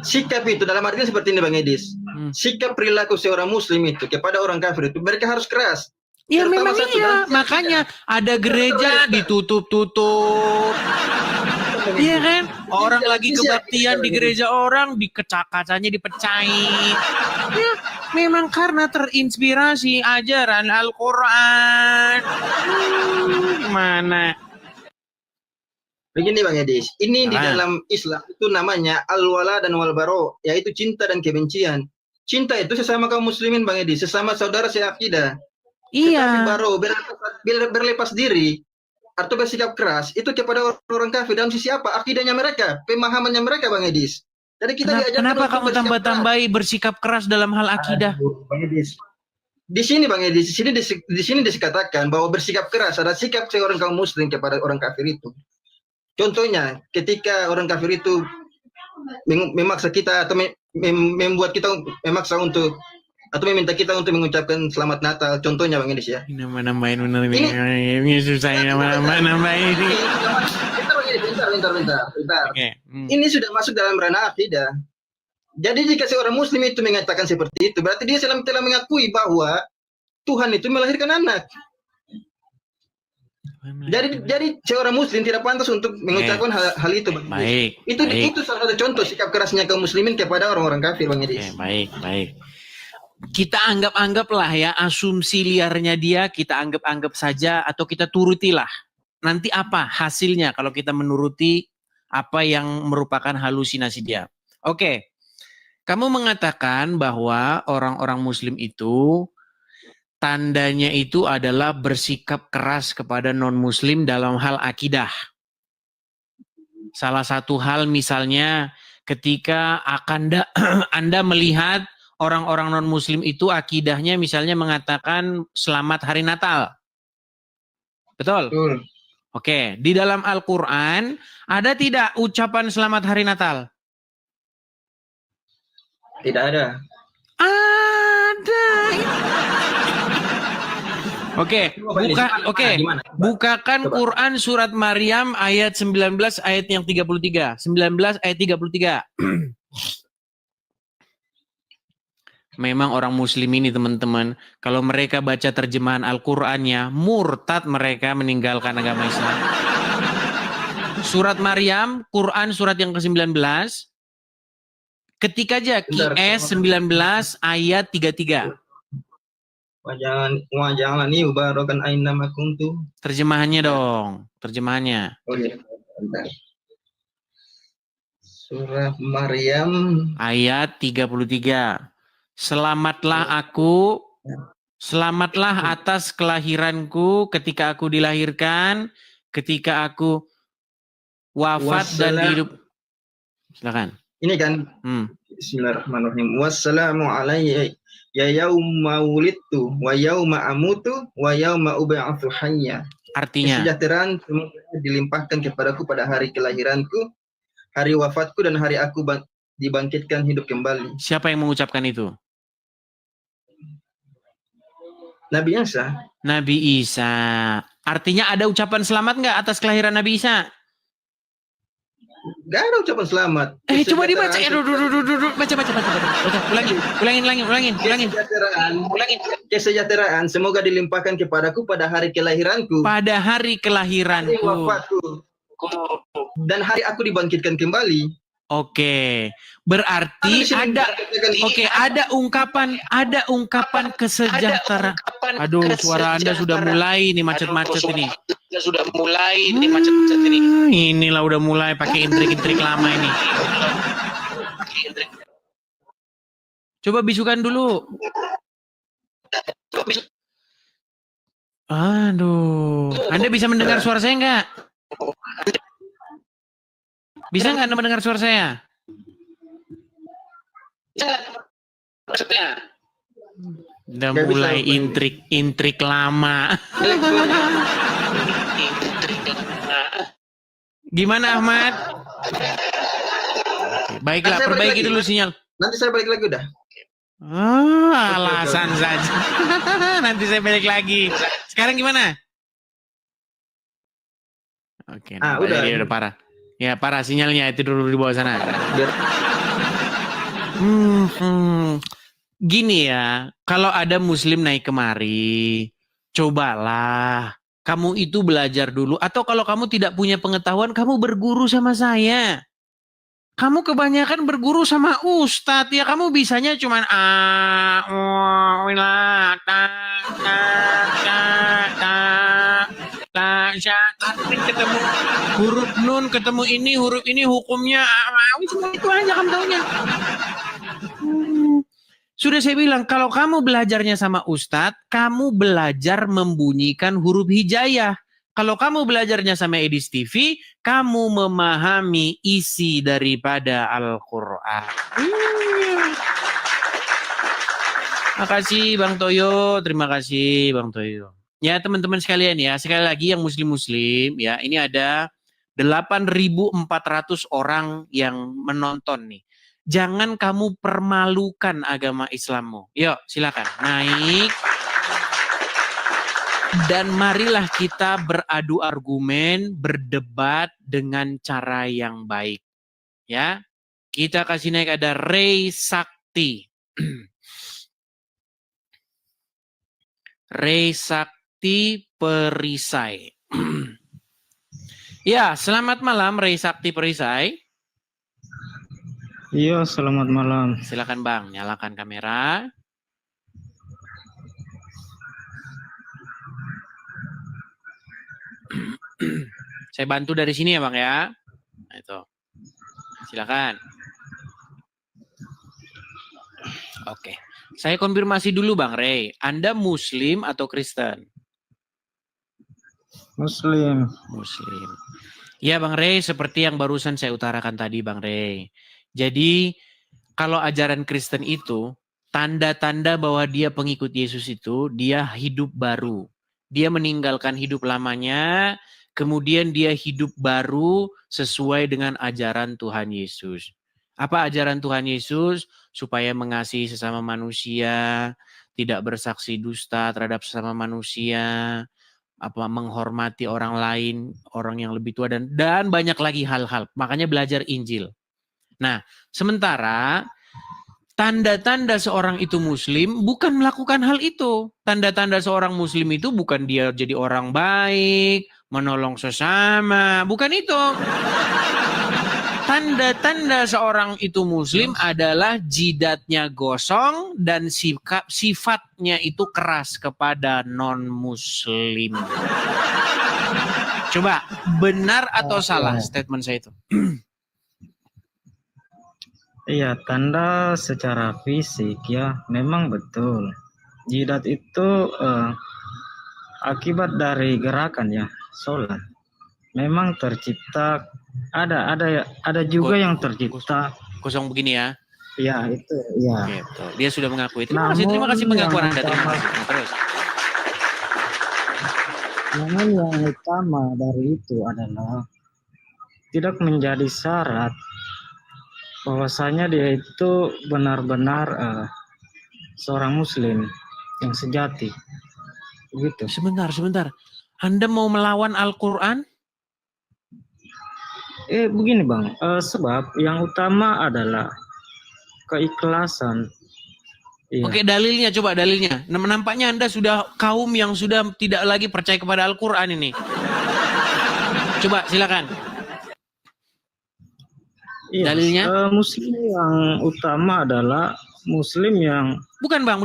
Sikap itu dalam artinya seperti ini Bang Edis. Sikap perilaku seorang muslim itu kepada orang kafir itu mereka harus keras. Ya memang iya, makanya ada gereja ditutup-tutup. Iya kan? Orang lagi kebaktian di gereja orang, kacanya dipecahin. Ya, memang karena terinspirasi ajaran Al-Quran. Gimana? Begini Bang Edis, ini di dalam Islam itu namanya al-wala dan wal-baro, yaitu cinta dan kebencian. Cinta itu sesama kaum muslimin Bang Edis, sesama saudara seakidah. Iya. Tetapi baro, berlepas diri, atau bersikap keras itu kepada orang kafir dalam sisi apa? Akidahnya mereka, pemahamannya mereka Bang Edis. Jadi kita kenapa kamu tambah-tambahi bersikap keras dalam hal akidah? Bang Edis. Di sini Bang Edis, di sini dikatakan bahwa bersikap keras ada sikap seorang kaum muslim kepada orang kafir itu. Contohnya, ketika orang kafir itu memaksa kita atau membuat kita memaksa untuk atau meminta kita untuk mengucapkan selamat Natal, contohnya Bang Edis ya. Nambahin benar ini susah nambahin ini. Bentar. Okay. Ini sudah masuk dalam ranah akidah. Jadi jika seorang muslim itu mengatakan seperti itu, berarti dia telah mengakui bahwa Tuhan itu melahirkan anak. Jadi seorang muslim tidak pantas untuk mengucapkan hal itu Bang Edis. Itu salah satu contoh sikap kerasnya kaum muslimin kepada orang-orang kafir Bang Edis. Baik. Kita anggaplah ya asumsi liarnya dia, kita anggap saja atau kita turutilah. Nanti apa hasilnya kalau kita menuruti apa yang merupakan halusinasi dia. Oke, kamu mengatakan bahwa orang-orang muslim itu tandanya itu adalah bersikap keras kepada non-muslim dalam hal akidah. Salah satu hal misalnya ketika Anda melihat orang-orang non-muslim itu akidahnya misalnya mengatakan selamat hari Natal. Betul? Betul. Oke, di dalam Al-Quran ada tidak ucapan selamat hari Natal? Tidak ada. Ada. Bukakan Quran surat Maryam ayat 19 ayat yang 33. 19 ayat 33. Memang orang muslim ini teman-teman, kalau mereka baca terjemahan Al-Qur'annya, murtad mereka meninggalkan agama Islam. Surat Maryam, Quran surat yang ke-19, ketik aja QS 19 ayat 33. Wajalani ubarakan aina ma kuntu. Terjemahannya dong, terjemahannya. Oh iya, bentar. Surah Maryam ayat 33. Selamatlah aku, selamatlah atas kelahiranku ketika aku dilahirkan, ketika aku wafat dan hidup. Silakan. Ini kan Bismillahirrahmanirrahim. Wassalamu alayya ya yauma wulidtu wa yauma amutu wa yauma ub'atsu hayya. Artinya kesejahteraan semoga dilimpahkan kepadaku pada hari kelahiranku, hari wafatku dan hari aku dibangkitkan hidup kembali. Siapa yang mengucapkan itu? Nabi Isa. Nabi Isa. Artinya ada ucapan selamat nggak atas kelahiran Nabi Isa? Gak ada ucapan selamat. Coba dibaca. Baca. Ulangin. Kesejahteraan semoga dilimpahkan kepadaku pada hari kelahiranku. Pada hari Hari kelahiranku. wafatku. Dan hari aku dibangkitkan kembali. Oke, berarti ada ungkapan kesejahteraan. Aduh, suara Anda sudah mulai nih macet-macet ini. Inilah udah mulai pakai intrik-intrik lama ini. Coba bisukan dulu. Aduh, Anda bisa mendengar suara saya enggak? Bisa nggak Anda mendengar suara saya? Udah mulai intrik lama. Gimana Ahmad? Baiklah, perbaiki dulu sinyal. Nanti saya balik lagi udah. Alasan saja. Nanti saya balik lagi. Sekarang gimana? Oke, udah parah. Ya parah sinyalnya, itu dulu di bawah sana. Gini ya, kalau ada muslim naik kemari, cobalah kamu itu belajar dulu. Atau kalau kamu tidak punya pengetahuan, kamu berguru sama saya. Kamu kebanyakan berguru sama ustadz, ya kamu bisanya cuman ketemu huruf nun, ketemu ini huruf ini hukumnya cuma itu aja kamu taunya. Sudah saya bilang, kalau kamu belajarnya sama ustadz, kamu belajar membunyikan huruf hijaiyah. Kalau kamu belajarnya sama Edis TV, kamu memahami isi daripada Al-Quran. Makasih Bang Toyo, terima kasih Bang Toyo. Ya teman-teman sekalian ya, sekali lagi yang muslim-muslim ya, ini ada 8.400 orang yang menonton nih. Jangan kamu permalukan agama Islammu. Yuk silakan naik. Dan marilah kita beradu argumen, berdebat dengan cara yang baik. Ya, kita kasih naik ada Ray Sakti. Ray Sakti Perisai. Ya, selamat malam Ray Sakti Perisai. Iya, selamat malam. Silakan Bang, nyalakan kamera. Saya bantu dari sini ya Bang ya. Nah, itu. Silakan. Oke. Saya konfirmasi dulu Bang Ray. Anda Muslim atau Kristen? Muslim. Muslim. Ya Bang Ray, seperti yang barusan saya utarakan tadi Bang Ray. Jadi kalau ajaran Kristen itu, tanda-tanda bahwa dia pengikut Yesus itu, dia hidup baru. Dia meninggalkan hidup lamanya, kemudian dia hidup baru sesuai dengan ajaran Tuhan Yesus. Apa ajaran Tuhan Yesus? Supaya mengasihi sesama manusia, tidak bersaksi dusta terhadap sesama manusia, menghormati orang lain, orang yang lebih tua, dan banyak lagi hal-hal. Makanya belajar Injil. Nah, sementara tanda-tanda seorang itu muslim bukan melakukan hal itu. Tanda-tanda seorang muslim itu bukan dia jadi orang baik, menolong sesama, bukan itu. Tanda-tanda seorang itu muslim adalah jidatnya gosong dan sifatnya itu keras kepada non-muslim. Coba, benar atau salah statement saya itu? Iya, tanda secara fisik ya memang betul. Jidat itu akibat dari gerakan ya, sholat. Memang tercipta ada juga yang tercipta kosong begini ya. Iya, itu ya. Gitu. Dia sudah mengakui. Terima kasih pengakuan Anda. Terus. Namun yang utama dari itu adalah tidak menjadi syarat bahwasanya dia itu benar-benar seorang muslim yang sejati. Begitu. Sebentar. Anda mau melawan Al-Quran? Begini Bang, sebab yang utama adalah keikhlasan. Iya. Oke, dalilnya coba dalilnya. Nampaknya Anda sudah kaum yang sudah tidak lagi percaya kepada Al-Quran ini. Coba silakan. Iya, Dalilnya? Muslim yang utama adalah Muslim yang Bukan Bang,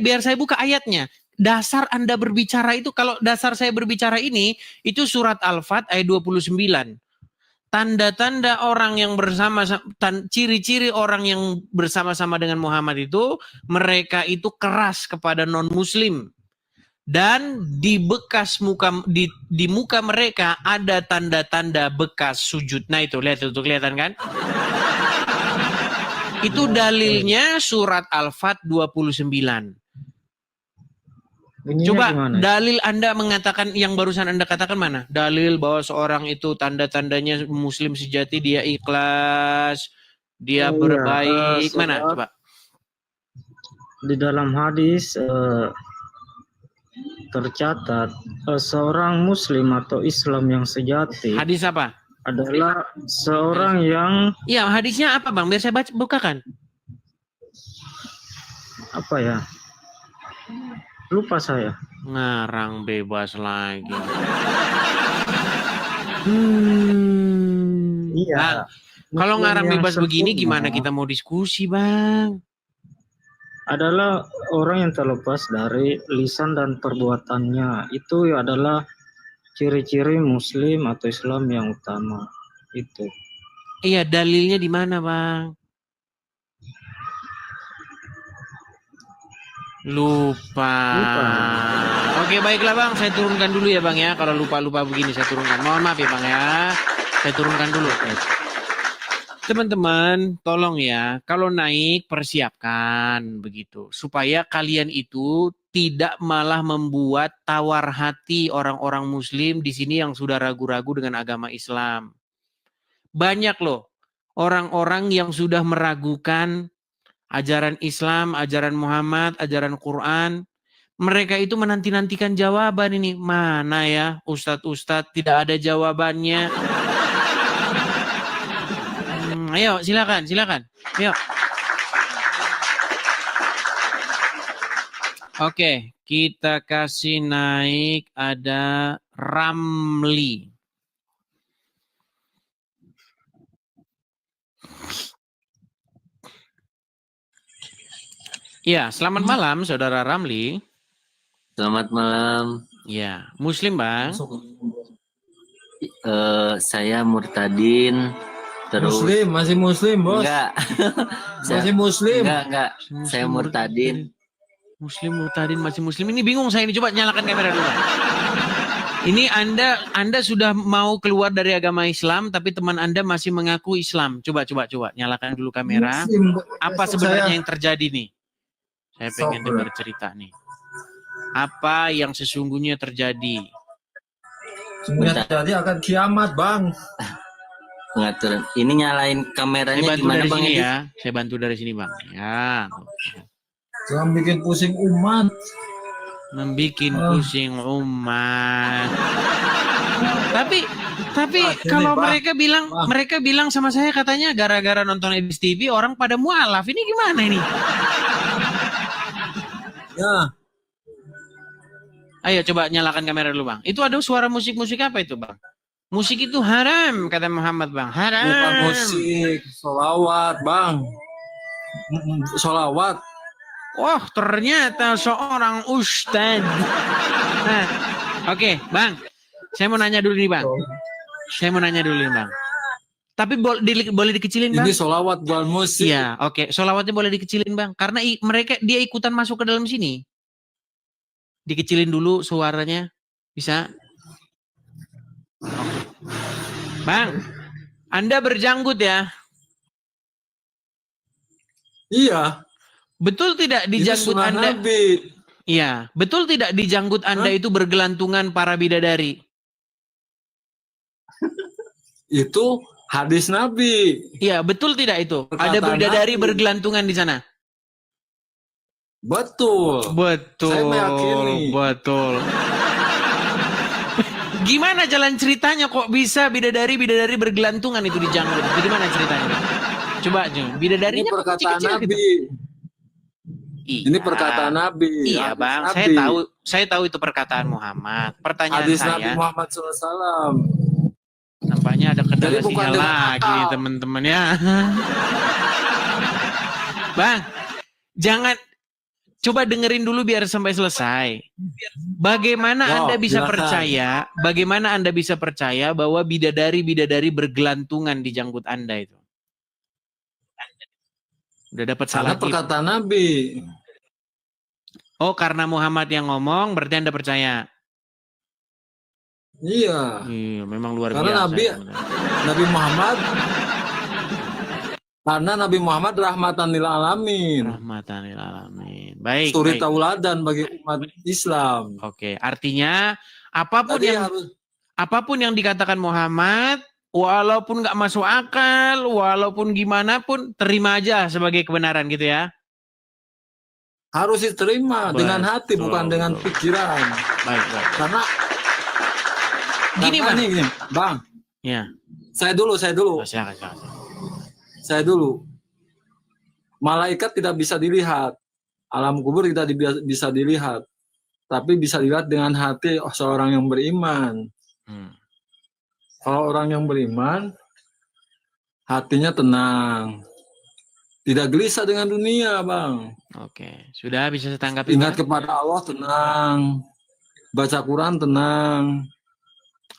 biar saya buka ayatnya. Dasar Anda berbicara itu, kalau dasar saya berbicara ini, itu surat Al-Fat ayat 29. Tanda-tanda orang yang ciri-ciri orang yang bersama-sama dengan Muhammad itu, mereka itu keras kepada non-muslim. Dan di muka mereka ada tanda-tanda bekas sujud. Nah itu, lihat itu, kelihatan kan? Itu dalilnya surat Al-Fat 29. Coba gimana? dalil Anda mengatakan, yang barusan Anda katakan mana? Dalil bahwa seorang itu tanda-tandanya muslim sejati, dia ikhlas, dia berbaik. Mana? Coba. Di dalam hadis tercatat seorang muslim atau Islam yang sejati. Hadis apa? Adalah seorang yang Iya, hadisnya apa Bang? Biar saya bukakan. apa ya? Lupa saya. Ngarang bebas lagi. Iya. Bang, kalau Muslim ngarang yang bebas begini sempurna gimana kita mau diskusi Bang? adalah orang yang terlepas dari lisan dan perbuatannya. Itu adalah ciri-ciri Muslim atau Islam yang utama. Itu. Iya, dalilnya di mana Bang? Lupa. Oke, baiklah Bang, saya turunkan dulu ya Bang ya. Kalau lupa-lupa begini saya turunkan. Mohon maaf ya Bang ya. Saya turunkan dulu. Teman-teman, tolong ya, kalau naik persiapkan begitu. Supaya kalian itu tidak malah membuat tawar hati orang-orang muslim di sini yang sudah ragu-ragu dengan agama Islam. Banyak loh orang-orang yang sudah meragukan ajaran Islam, ajaran Muhammad, ajaran Quran. Mereka itu menanti-nantikan jawaban ini. Mana ya ustadz-ustadz tidak ada jawabannya. Ayo silakan. Ayo. Oke, kita kasih naik ada Ramli. Ya, selamat malam Saudara Ramli. Selamat malam. Ya, Muslim Bang. Saya Murtadin. Terus masih muslim bos. enggak. Masih muslim. Enggak. Saya Murtadin. Murtadin masih muslim. Ini bingung saya ini, coba nyalakan kamera dulu. Ini Anda sudah mau keluar dari agama Islam tapi teman Anda masih mengaku Islam. Coba nyalakan dulu kamera. Muslim, Apa sebenarnya yang terjadi nih? Saya pengen dengar cerita nih. Apa yang sesungguhnya terjadi? Sebenarnya jadi akan kiamat bang. Pengaturan. Ini nyalain kameranya Saya bantu gimana dari Bang sini Edi? ya. Saya bantu dari sini Bang. Ya. Jangan bikin pusing umat. Membikin pusing umat. Tapi Ini, kalau Bang. mereka bilang sama saya katanya gara-gara nonton Edis TV orang pada mualaf. Ini gimana ini? Ya. Ayo coba nyalakan kamera dulu Bang. Itu ada suara musik-musik apa itu Bang? Musik itu haram kata Muhammad Bang. Haram. Bukan musik, solawat bang. Solawat. Wah, ternyata seorang ustad. Nah, oke, Bang. Saya mau nanya dulu nih, Bang. Bang. Tapi boleh dikecilin, Bang? Ini solawat bukan musik. Iya, oke. Solawatnya boleh dikecilin, Bang. Karena dia ikutan masuk ke dalam sini. Dikecilin dulu suaranya. Bisa? Bang, Anda berjanggut ya? Iya. Betul tidak di Itu janggut sunnah Anda? Nabi. Iya, betul tidak di janggut Anda itu bergelantungan para bidadari? Itu hadis Nabi. Iya, betul tidak itu? Perkataan Ada bidadari Nabi. bergelantungan di sana? Betul. Betul. Saya meyakini. Betul. Gimana jalan ceritanya kok bisa bidadari bergelantungan itu di janggut? Itu gimana ceritanya? Coba aja, Ini bidadarinya kok perkataan kecil-kecil gitu. Nabi. Ini perkataan Nabi. Iya Hadis bang, Nabi. saya tahu itu perkataan Muhammad. Pertanyaan Hadis saya, Nabi Muhammad SAW. nampaknya ada kendala Jadi bukan sinyal dengan lagi nih akal. teman-teman ya. Bang, jangan, coba dengerin dulu biar sampai selesai. Bagaimana Anda bisa silakan. percaya? Bagaimana Anda bisa percaya bahwa bidadari bergelantungan di janggut Anda itu? Udah dapat Karena salah gitu. perkataan Nabi. Oh, karena Muhammad yang ngomong, berarti Anda percaya? Iya. Iya, memang luar Karena biasa. Nabi Muhammad. Karena Nabi Muhammad rahmatan lil alamin. Rahmatan lil alamin. Baik. Suri baik. tauladan bagi umat Islam. Oke, artinya apapun Tadi yang harus apapun yang dikatakan Muhammad, walaupun nggak masuk akal, walaupun gimana pun, terima aja sebagai kebenaran gitu ya. harus diterima Betul, dengan hati, bukan dengan betul. pikiran. Baik, baik. Karena Gini, karena Bang. nih, Bang. Ya, Saya dulu. silakan. Saya dulu. Malaikat tidak bisa dilihat. Alam kubur tidak bisa dilihat. Tapi bisa dilihat dengan hati seorang yang beriman. Kalau orang yang beriman, hatinya tenang. Tidak gelisah dengan dunia, Bang. Oke, sudah bisa saya tanggapi. Ingat Bang? kepada Allah, tenang. Baca Quran, tenang.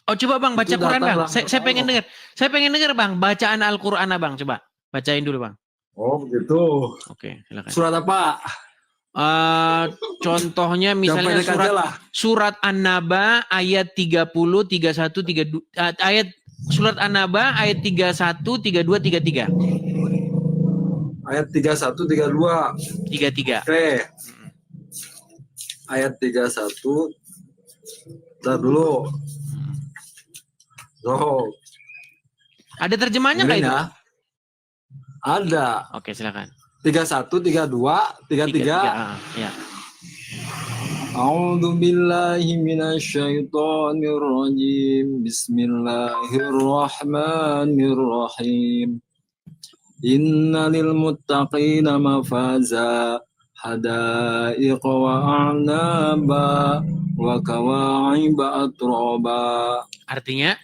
Oh, coba Bang baca Itu Quran, datang Bang. rahmat Saya pengen Allah. dengar. Saya pengen dengar, Bang, bacaan Al-Qur'an, Bang. Coba bacain dulu, Bang. Oh, begitu. Oke, silakan. Surat apa? Contohnya misalnya Yang pendek aja lah. surat An-Naba ayat 30, 31, 32, ayat surat An-Naba ayat 31, 32, 33. Ayat 31, 32. 33. Oke. Ayat 31. Bentar dulu. Ada terjemahnya nggak Dengerin itu? ya. Ada. Oke, silakan. 31, 32, 33. Ya. A'udzu billahi minasyaitonir rajim. Bismillahirrahmanirrahim. Innalil muttaqina mafaza hadaiqa wa a'naba wa kawa'iba atraba. Artinya?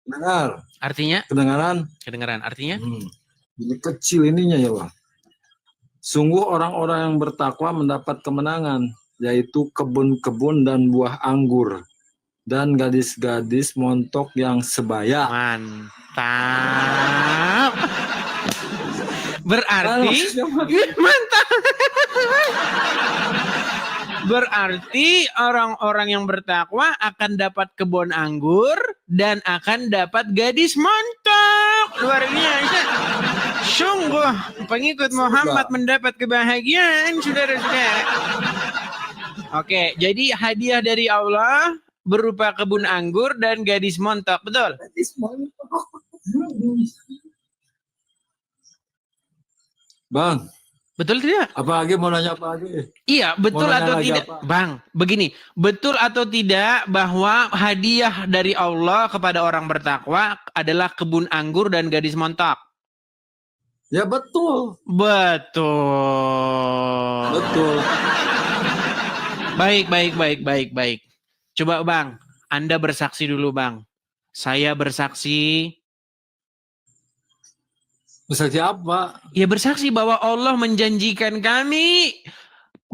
Dengar, Artinya? kedengaran. Artinya? Ini kecil ininya ya, Bang. Sungguh orang-orang yang bertakwa mendapat kemenangan, yaitu kebun-kebun dan buah anggur, dan gadis-gadis montok yang sebaya. Mantap. Berarti mantap. Berarti orang-orang yang bertakwa akan dapat kebun anggur dan akan dapat gadis montok. Luar biasa. Sungguh pengikut Muhammad mendapat kebahagiaan, saudara-saudara. Oke, jadi hadiah dari Allah berupa kebun anggur dan gadis montok, betul? Bang, Betul tidak? apa lagi mau nanya apa lagi? Iya, betul Mau nanya atau lagi tidak? apa? Bang, begini, betul atau tidak bahwa hadiah dari Allah kepada orang bertakwa adalah kebun anggur dan gadis montok? Ya betul. Betul. Betul. Baik. Coba Bang, Anda bersaksi dulu Bang. Saya bersaksi. Bersaksi apa? Ya bersaksi bahwa Allah menjanjikan kami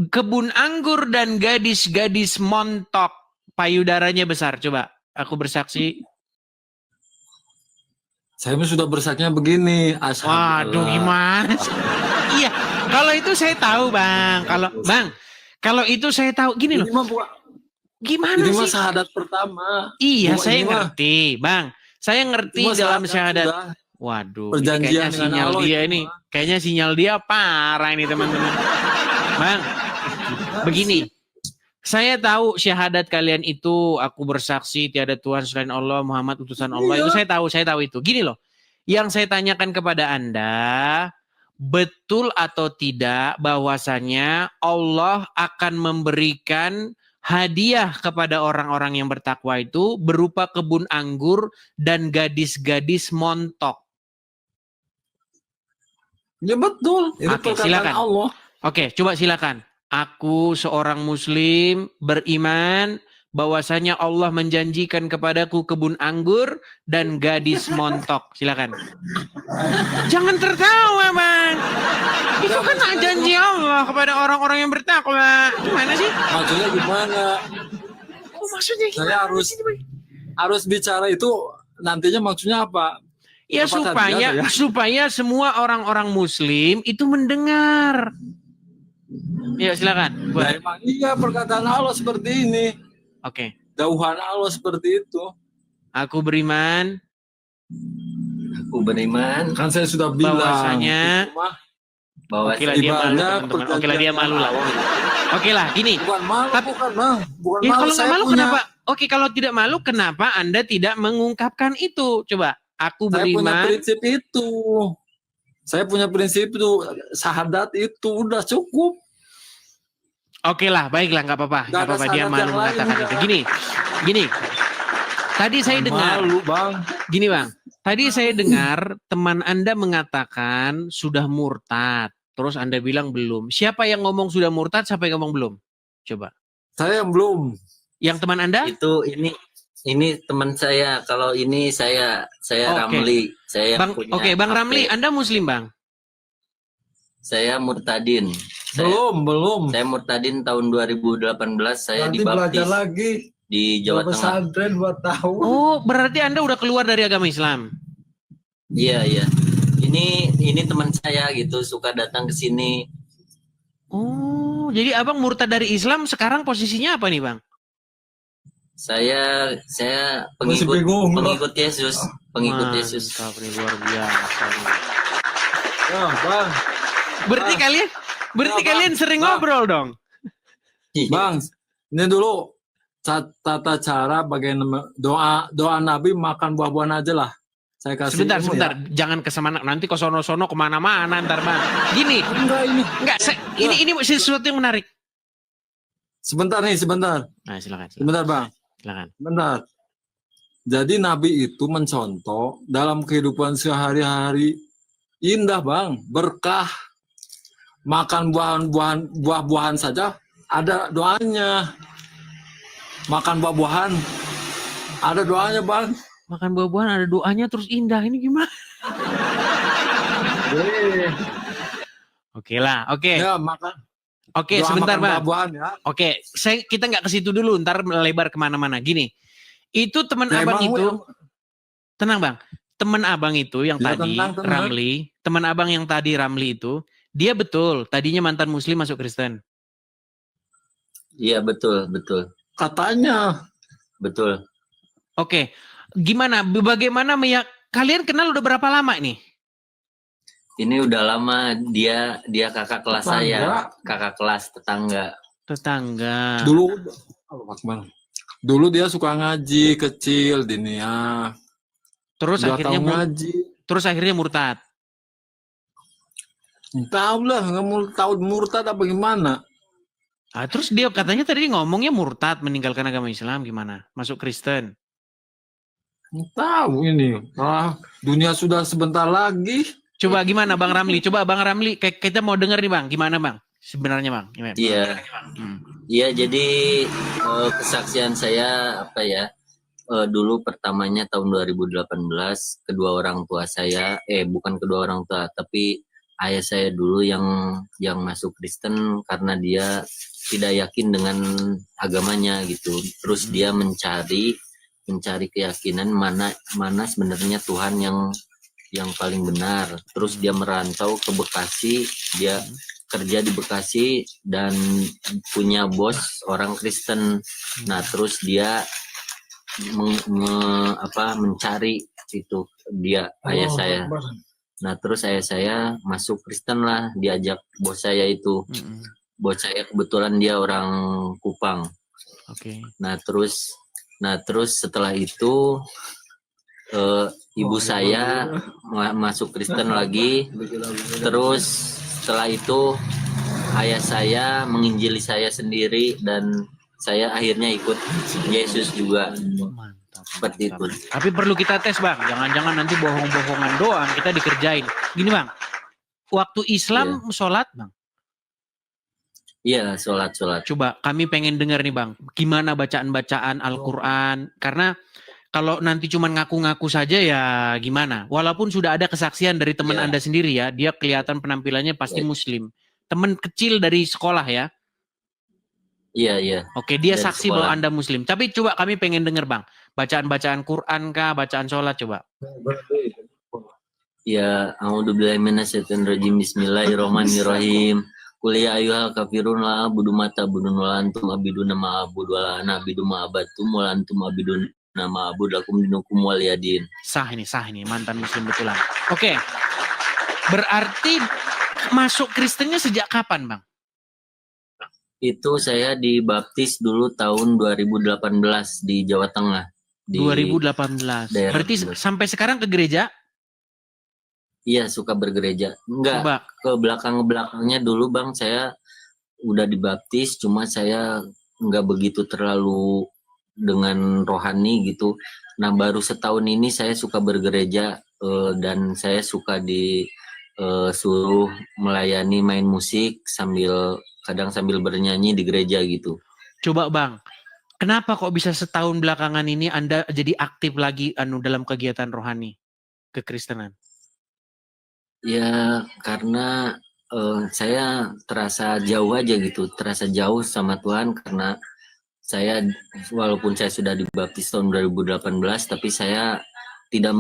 kebun anggur dan gadis-gadis montok. Payudaranya besar. Coba aku bersaksi. Saya sudah bersaksinya begini. Waduh gimana? Iya, kalau itu saya tahu Bang. Kalau itu saya tahu. Gini loh. Ini mah bukan. Gimana Ini mah sih? syahadat pertama. Iya, Bukan, saya ini mah- ngerti, Bang. Saya ngerti ini mah dalam syahadat syahadat. sudah. Waduh, ini Perjanjian kayaknya dengan sinyal Allah dia itu, ini. Bang. Kayaknya sinyal dia parah ini teman-teman. Bang, begini. Saya tahu syahadat kalian itu, aku bersaksi tiada Tuhan selain Allah, Muhammad utusan Allah. Iya. Itu saya tahu itu. Gini loh. Yang saya tanyakan kepada Anda, betul atau tidak bahwasanya Allah akan memberikan hadiah kepada orang-orang yang bertakwa itu berupa kebun anggur dan gadis-gadis montok. Ya betul. Ini Oke, perkataan silakan. Allah. Oke, coba silakan. Aku seorang muslim beriman bahwasanya Allah menjanjikan kepadaku kebun anggur dan gadis montok. Silakan. Jangan tertawa, Bang. Itu kan janji Allah kepada orang-orang yang bertakwa. Gimana sih? Maksudnya gimana? Oh, maksudnya gimana? Saya harus bicara itu nantinya maksudnya apa? Ya Apa supaya tadi ada ya? supaya semua orang-orang muslim itu mendengar. Ya silakan. Nah, emang iya perkataan Allah seperti ini. Oke. Dauhan Allah seperti itu. Aku beriman Aku beriman Kan saya sudah bilang. bahwasanya Itu mah bahwa oke lah dia malu, ibadah teman-teman. Oke lah dia malu lah. Oke lah, gini. bukan malu, bukan Ya, malu kalau nggak saya malu punya, kenapa? Oke, kalau tidak malu kenapa Anda tidak mengungkapkan itu? Coba, aku saya punya beriman. prinsip itu. Saya punya prinsip itu, syahadat itu udah cukup. Oke lah, baiklah, nggak apa-apa, nggak Nggak ada apa-apa dia syarat malu yang lain, mengatakan udah. itu. Gini. Tadi saya dengar, Malu, Bang. gini Bang. Tadi saya dengar teman Anda mengatakan sudah murtad. Terus Anda bilang belum. Siapa yang ngomong sudah murtad, siapa yang ngomong belum? Coba. Saya yang belum. Yang teman Anda? itu ini teman saya. Kalau ini saya Oke. Ramli. Saya Bang, punya oke, Bang HP. Ramli, Anda Muslim, Bang? Saya murtadin. Saya Belum. murtadin tahun 2018. Saya Nanti dibaptis belajar lagi. di Jawa Tengah. Pesantren 2 tahun. Oh, berarti Anda udah keluar dari agama Islam? Iya, iya. Ini teman saya gitu, suka datang ke sini. Oh, jadi Abang murtad dari Islam sekarang posisinya apa nih, Bang? Saya Masih bingung, pengikut Yesus, pengikut Mantap Yesus. nih, luar biasa. nih. Ya, Bang. Berarti Bang. kalian sering Bang. ngobrol dong? Bang, ini dulu tata cara bagaimana doa Nabi makan buah-buahan aja lah. Saya kasih ilmu Sebentar, jangan ke sana, nanti ke sono-sono kemana-mana ntar Bang. Gini, Enggak ini. ini sesuatu yang menarik. Sebentar. Nah, silakan. Sebentar, Bang. Silakan. Sebentar. Jadi Nabi itu mencontoh dalam kehidupan sehari-hari indah, Bang, berkah. Makan buah-buahan saja ada doanya. Makan buah-buahan ada doanya, Bang. Makan buah-buahan ada doanya terus indah. Ini gimana? Oke lah, oke. Ya, makan. Oke, doa sebentar makan Bang. buah-buahan ya. Oke, kita nggak ke situ dulu, ntar melebar kemana-mana. Gini, itu teman Ya, abang emang itu, yang- tenang Bang, teman abang itu yang Ya, tadi tenang. Ramli, teman abang yang tadi Ramli itu, dia betul tadinya mantan Muslim masuk Kristen. Iya, betul. Katanya. Betul. Oke, gimana? Bagaimana kalian kenal udah berapa lama nih? Ini udah lama, dia kakak kelas Tetangga. saya, kakak kelas tetangga. Tetangga. Dulu dia suka ngaji kecil Dinia. Terus Udah akhirnya tahu ngaji. murtad. Tahu lah, nggak mau tahu murtad apa gimana. Ah, terus dia katanya tadi ngomongnya murtad, meninggalkan agama Islam gimana? Masuk Kristen. Tahu ini. Dunia sudah sebentar lagi. Coba gimana Bang Ramli? Coba Bang Ramli, kita mau dengar nih Bang. Gimana Bang? Sebenarnya Bang. Gimana? Iya. Iya, jadi kesaksian saya apa ya? Dulu pertamanya tahun 2018, kedua orang tua saya, bukan kedua orang tua, tapi ayah saya dulu yang masuk Kristen karena dia tidak yakin dengan agamanya gitu. Terus dia mencari keyakinan mana sebenarnya Tuhan yang paling benar. Terus dia merantau ke Bekasi, dia kerja di Bekasi dan punya bos orang Kristen. Nah, terus dia mencari itu dia ayah saya. Nah, terus ayah saya masuk Kristen lah, diajak bos saya itu. Bos saya kebetulan dia orang Kupang. Oke. Nah, terus setelah itu ibu saya masuk Kristen lagi. Terus setelah itu ayah saya menginjili saya sendiri dan saya akhirnya ikut Yesus juga. Mantap. Seperti itu. Tapi perlu kita tes Bang, jangan-jangan nanti bohong-bohongan doang kita dikerjain. Gini Bang, waktu Islam sholat Bang. Iya, sholat. Coba kami pengen dengar nih Bang, gimana bacaan-bacaan Al-Quran. Karena kalau nanti cuma ngaku-ngaku saja ya gimana. Walaupun sudah ada kesaksian dari teman Iya. Anda sendiri ya, dia kelihatan penampilannya pasti Muslim. Teman kecil dari sekolah ya. Iya. Oke, dia Dari saksi sekolah. bahwa Anda Muslim. Tapi coba kami pengen dengar Bang, bacaan-bacaan Quran kah, bacaan sholat coba. Ya, a'udzubillahi minasyaitonirrajim. Bismillahirrahmanirrahim. Qul ya ayyuhal kafirun la a'budu ma ta'budun wa la antum abiduna ma a'budu wa la ana abidu ma abattum wa la antum abiduna ma a'budu lakum dinukum waliyadin. Sah ini, mantan Muslim betulan. Oke, berarti masuk Kristennya sejak kapan Bang? Itu saya dibaptis dulu tahun 2018 di Jawa Tengah. Di 2018. daerah Berarti Tebet. sampai sekarang ke gereja? Iya, suka bergereja. Enggak, Coba. ke belakangnya dulu Bang, saya udah dibaptis, cuma saya enggak begitu terlalu dengan rohani gitu. Nah, baru setahun ini saya suka bergereja dan saya suka suruh melayani main musik kadang sambil bernyanyi di gereja gitu. Coba Bang, kenapa kok bisa setahun belakangan ini Anda jadi aktif lagi dalam kegiatan rohani kekristenan? Ya, karena saya terasa jauh aja gitu, terasa jauh sama Tuhan karena saya walaupun saya sudah dibaptis tahun 2018, tapi saya tidak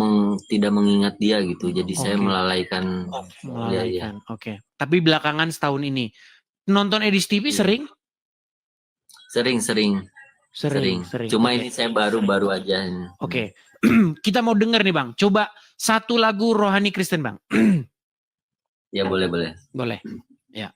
mengingat dia gitu. Jadi saya melalaikan. Melalaikan. Oke. Tapi belakangan setahun ini nonton Edis TV sering? Sering. Cuma Oke. ini saya baru aja. Oke. Kita mau denger nih Bang. Coba satu lagu rohani Kristen Bang. Ya boleh. Boleh. Ya.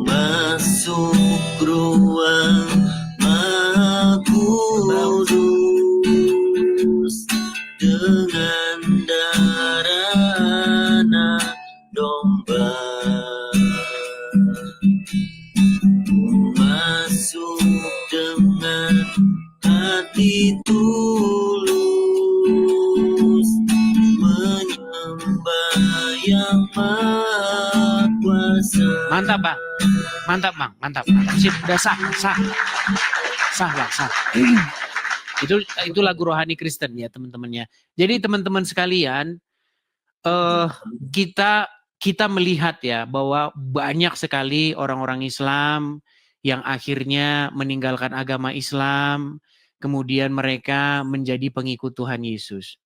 Masuk ruang Maha Kudus dengan darah anak domba. Masuk dengan hati tulus menyembah yang Maha Kuasa. Mantap Bang. Sip, udah sah Bang. Itu lagu rohani Kristen ya teman-temannya. Jadi teman-teman sekalian, kita melihat ya bahwa banyak sekali orang-orang Islam yang akhirnya meninggalkan agama Islam, kemudian mereka menjadi pengikut Tuhan Yesus.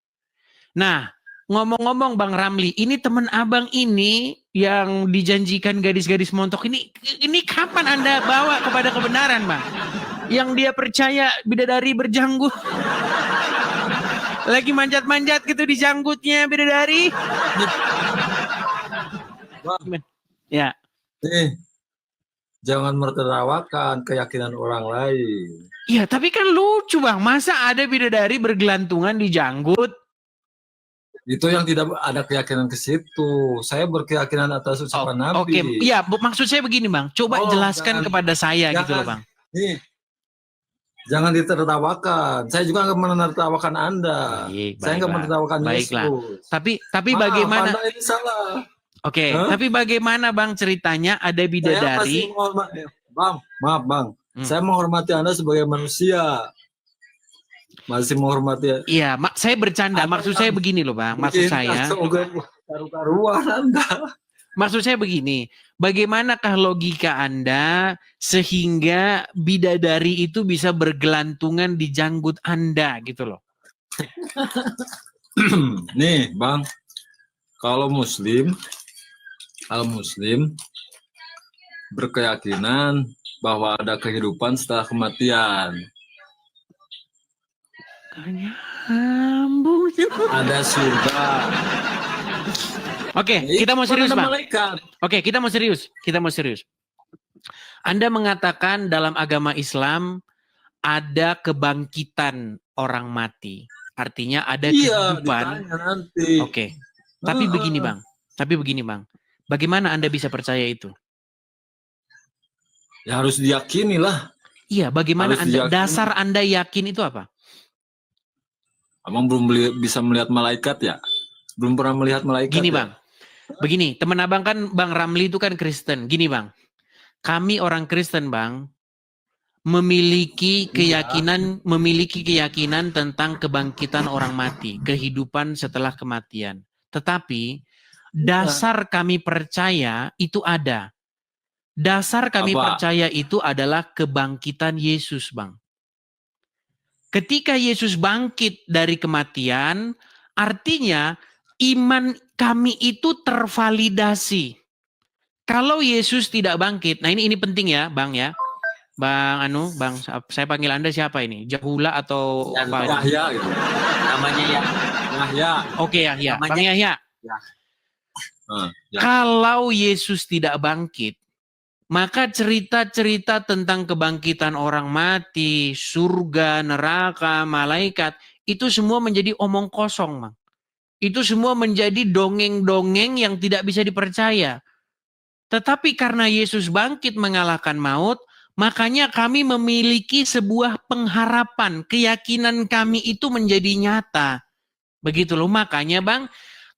Nah, ngomong-ngomong Bang Ramli, ini teman abang ini yang dijanjikan gadis-gadis montok ini kapan Anda bawa kepada kebenaran Bang? Yang dia percaya bidadari berjanggut. Lagi manjat-manjat gitu di janggutnya bidadari. Ya. Jangan menertawakan keyakinan orang lain. Iya, tapi kan lucu Bang. Masa ada bidadari bergelantungan di janggut? Itu yang tidak ada keyakinan ke situ. Saya berkeyakinan atas ucapan Nabi. Oke, iya, maksud saya begini Bang. Coba jelaskan kepada saya gitu loh Bang. Nih, jangan ditertawakan. Saya juga nggak menertawakan Anda. Saya nggak menertawakan Yesus. Tapi bagaimana? Anda ini salah. Oke, tapi bagaimana Bang ceritanya ada bidadari? Maaf Bang. Saya menghormati Anda sebagai manusia. Masih menghormati. Iya, saya bercanda. Maksud saya begini loh Bang. Maksud saya. Karu-karuan Anda. Maksud saya begini. Bagaimanakah logika Anda sehingga bidadari itu bisa bergelantungan di janggut Anda gitu loh? Nih Bang, kalau Muslim berkeyakinan bahwa ada kehidupan setelah kematian. Ada surga. Oke, kita mau serius Bang. Malaikat. Oke, kita mau serius. Anda mengatakan dalam agama Islam ada kebangkitan orang mati. Artinya ada kehidupan. Ditanya nanti. Oke. Tapi begini Bang, bagaimana Anda bisa percaya itu? Ya harus diyakini lah. Iya, bagaimana Harus Anda, diyakini. dasar Anda yakin itu apa? Abang belum bisa melihat malaikat ya? Belum pernah melihat malaikat. Gini ya? Bang, begini, teman abang kan Bang Ramli itu kan Kristen. Gini Bang, kami orang Kristen Bang, memiliki keyakinan tentang kebangkitan orang mati, kehidupan setelah kematian. Tetapi dasar kami percaya itu ada. Dasar kami Apa? percaya itu adalah kebangkitan Yesus, Bang. Ketika Yesus bangkit dari kematian, artinya iman kami itu tervalidasi. Kalau Yesus tidak bangkit, nah ini penting ya, Bang ya. Bang saya panggil Anda siapa ini? Jahula atau apa? Yahya gitu. Namanya ya. Yahya. Oke Yahya, Namanya- Bang Yahya. Ya. Kalau Yesus tidak bangkit, maka cerita-cerita tentang kebangkitan orang mati, surga, neraka, malaikat, itu semua menjadi omong kosong, Bang. Itu semua menjadi dongeng-dongeng yang tidak bisa dipercaya. Tetapi karena Yesus bangkit mengalahkan maut, makanya kami memiliki sebuah pengharapan, keyakinan kami itu menjadi nyata. Begitu loh, makanya Bang,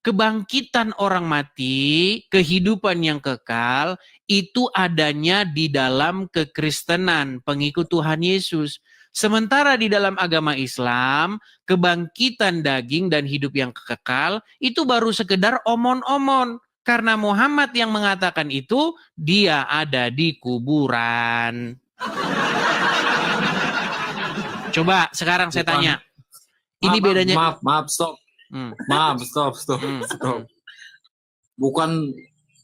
kebangkitan orang mati, kehidupan yang kekal, itu adanya di dalam kekristenan, pengikut Tuhan Yesus. Sementara di dalam agama Islam, kebangkitan daging dan hidup yang kekal, itu baru sekedar omon-omon. Karena Muhammad yang mengatakan itu, dia ada di kuburan. Coba sekarang saya tanya. Ini bedanya. Maaf, stop. Hmm. Maaf, stop. Bukan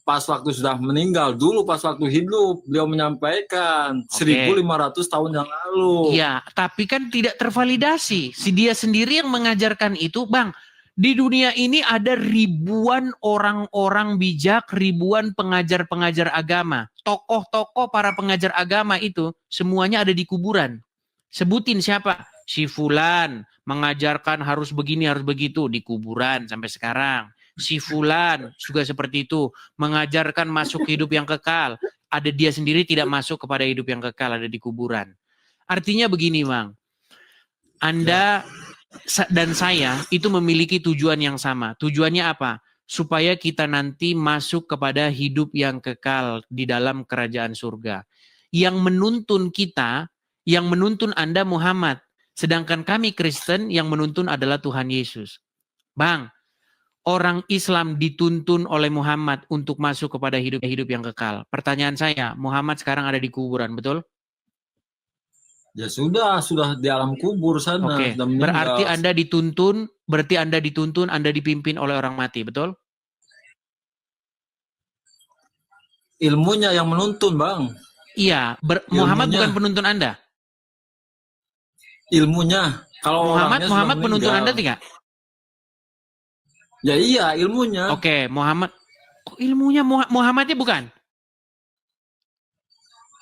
pas waktu sudah meninggal, dulu pas waktu hidup beliau menyampaikan 1500 tahun yang lalu. Iya, tapi kan tidak tervalidasi. Si dia sendiri yang mengajarkan itu, Bang. Di dunia ini ada ribuan orang-orang bijak, ribuan pengajar-pengajar agama. Tokoh-tokoh para pengajar agama itu semuanya ada di kuburan. Sebutin siapa? Si Fulan mengajarkan harus begini, harus begitu di kuburan sampai sekarang. Si Fulan juga seperti itu, mengajarkan masuk hidup yang kekal. Ada dia sendiri tidak masuk kepada hidup yang kekal, ada di kuburan. Artinya begini, Bang. Anda dan saya itu memiliki tujuan yang sama. Tujuannya apa? Supaya kita nanti masuk kepada hidup yang kekal di dalam kerajaan surga. Yang menuntun kita, yang menuntun Anda Muhammad. Sedangkan kami Kristen yang menuntun adalah Tuhan Yesus. Bang, orang Islam dituntun oleh Muhammad untuk masuk kepada hidup yang kekal. Pertanyaan saya, Muhammad sekarang ada di kuburan, betul? Ya sudah di alam kubur sana. Oke, sudah meninggal. berarti Anda dituntun, Anda dipimpin oleh orang mati, betul? Ilmunya yang menuntun, Bang. Iya, Muhammad bukan penuntun Anda. Ilmunya. Kalau Muhammad penuntun Anda tidak? Ya iya, ilmunya. Oke, Muhammad. Kok ilmunya Muhammadnya bukan?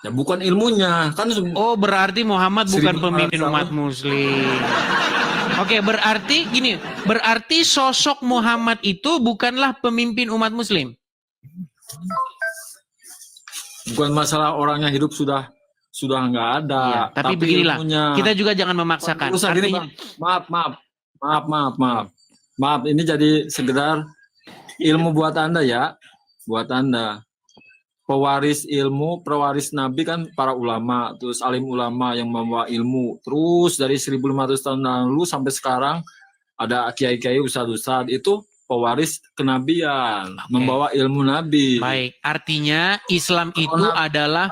Ya bukan ilmunya, kan. Oh, berarti Muhammad bukan 1400 pemimpin umat muslim. Oke, berarti sosok Muhammad itu bukanlah pemimpin umat muslim. Bukan masalah orangnya hidup sudah nggak ada. Iya, tapi beginilah, ilmunya. kita juga jangan memaksakan. Usah gini, Bang. Maaf, ini jadi sekedar ilmu buat Anda ya. Buat Anda. Pewaris ilmu, pewaris Nabi kan para ulama, terus alim ulama yang membawa ilmu. Terus dari 1500 tahun lalu sampai sekarang ada kiai-kiai, ustadz-ustadz, itu pewaris kenabian, membawa ilmu Nabi. Baik, artinya Islam itu adalah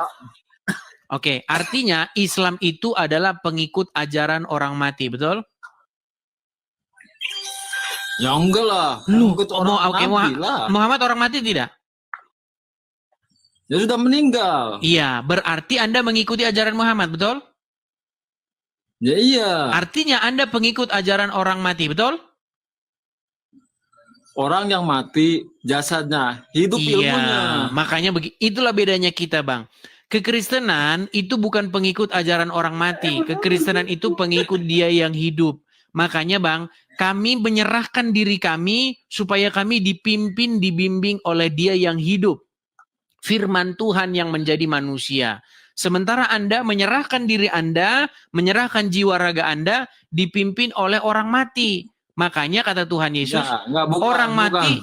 artinya Islam itu adalah pengikut ajaran orang mati, betul? Ya enggak lah. Muhammad orang mati tidak? Ya sudah meninggal. Iya, berarti Anda mengikuti ajaran Muhammad, betul? Ya iya. Artinya Anda pengikut ajaran orang mati, betul? Orang yang mati jasadnya, hidup ilmunya. Makanya itulah bedanya kita, Bang. Kekristenan itu bukan pengikut ajaran orang mati. Kekristenan itu pengikut dia yang hidup. Makanya, Bang, Kami menyerahkan diri kami supaya kami dipimpin, dibimbing oleh Dia yang hidup. Firman Tuhan yang menjadi manusia. Sementara Anda menyerahkan diri Anda, menyerahkan jiwa raga Anda, dipimpin oleh orang mati. Makanya kata Tuhan Yesus, orang mati,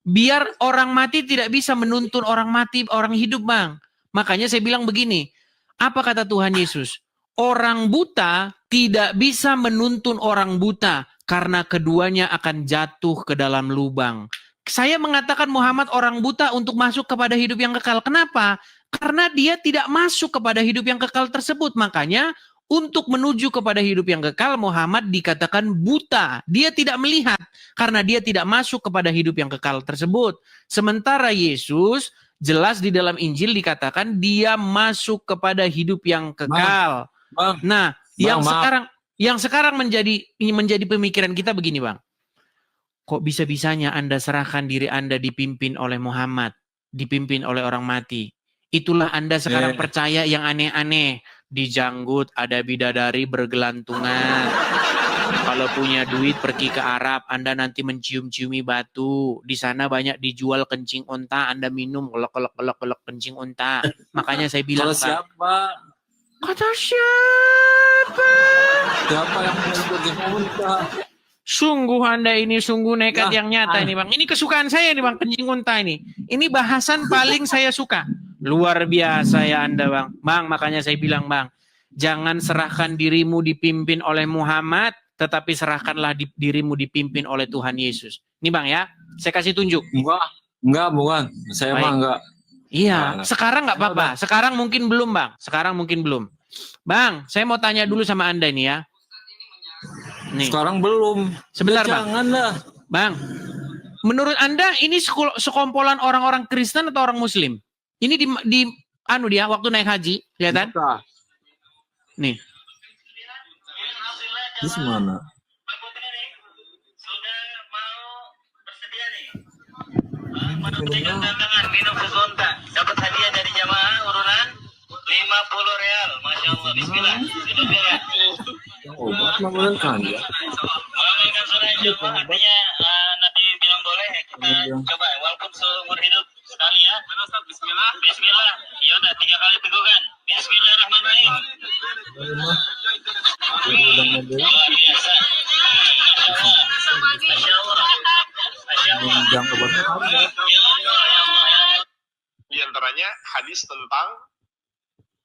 biar orang mati tidak bisa menuntun orang mati, orang hidup, Bang. Makanya saya bilang begini, apa kata Tuhan Yesus? Orang buta tidak bisa menuntun orang buta karena keduanya akan jatuh ke dalam lubang. Saya mengatakan Muhammad orang buta untuk masuk kepada hidup yang kekal. Kenapa? Karena dia tidak masuk kepada hidup yang kekal tersebut. Makanya untuk menuju kepada hidup yang kekal, Muhammad dikatakan buta. Dia tidak melihat karena dia tidak masuk kepada hidup yang kekal tersebut. Sementara Yesus jelas di dalam Injil dikatakan dia masuk kepada hidup yang kekal. Nah, yang sekarang menjadi pemikiran kita begini, Bang. Kok bisa-bisanya Anda serahkan diri Anda dipimpin oleh Muhammad, dipimpin oleh orang mati? Itulah Anda sekarang percaya yang aneh-aneh. Di Janggut ada bidadari bergelantungan. Kalau punya duit pergi ke Arab, Anda nanti mencium-ciumi batu. Di sana banyak dijual kencing unta, Anda minum kelek kencing unta. Makanya saya bilang, siapa? Kata siapa? Siapa yang kencing unta? Sungguh Anda ini sungguh nekat yang nyata ini, Bang. Ini kesukaan saya nih, Bang, kencing unta ini. Ini bahasan paling saya suka. Luar biasa ya Anda, Bang. Bang, makanya saya bilang, Bang, jangan serahkan dirimu dipimpin oleh Muhammad, tetapi serahkanlah dirimu dipimpin oleh Tuhan Yesus. Ini, Bang, ya. Saya kasih tunjuk. Enggak, bukan. Saya mah enggak. Iya, sekarang nggak apa-apa. Sekarang mungkin belum, Bang. Sekarang mungkin belum. Bang, saya mau tanya dulu sama Anda ini ya. Nih. Sekarang belum. Sebentar, ya, Bang. Janganlah. Bang, menurut Anda ini sekumpulan orang-orang Kristen atau orang Muslim? Ini di dia waktu naik haji, kelihatan? Nih. Di mana? Menunjukkan tantangan minum susu unta, dapat hadiah dari jamaah urunan 50 real. Masya Allah, bismillah. Bismillah. Obat mengamalkan ya. Mengamalkan sunnah jamaah artinya Nabi bilang boleh, kita coba walaupun seumur hidup sekali ya. Bismillah. Bismillah. Ya udah 3 kali tegukan. Bismillahirrahmanirrahim. Luar biasa. Masya Allah. Masya Allah. Jangan obatnya ada. Di antaranya hadis tentang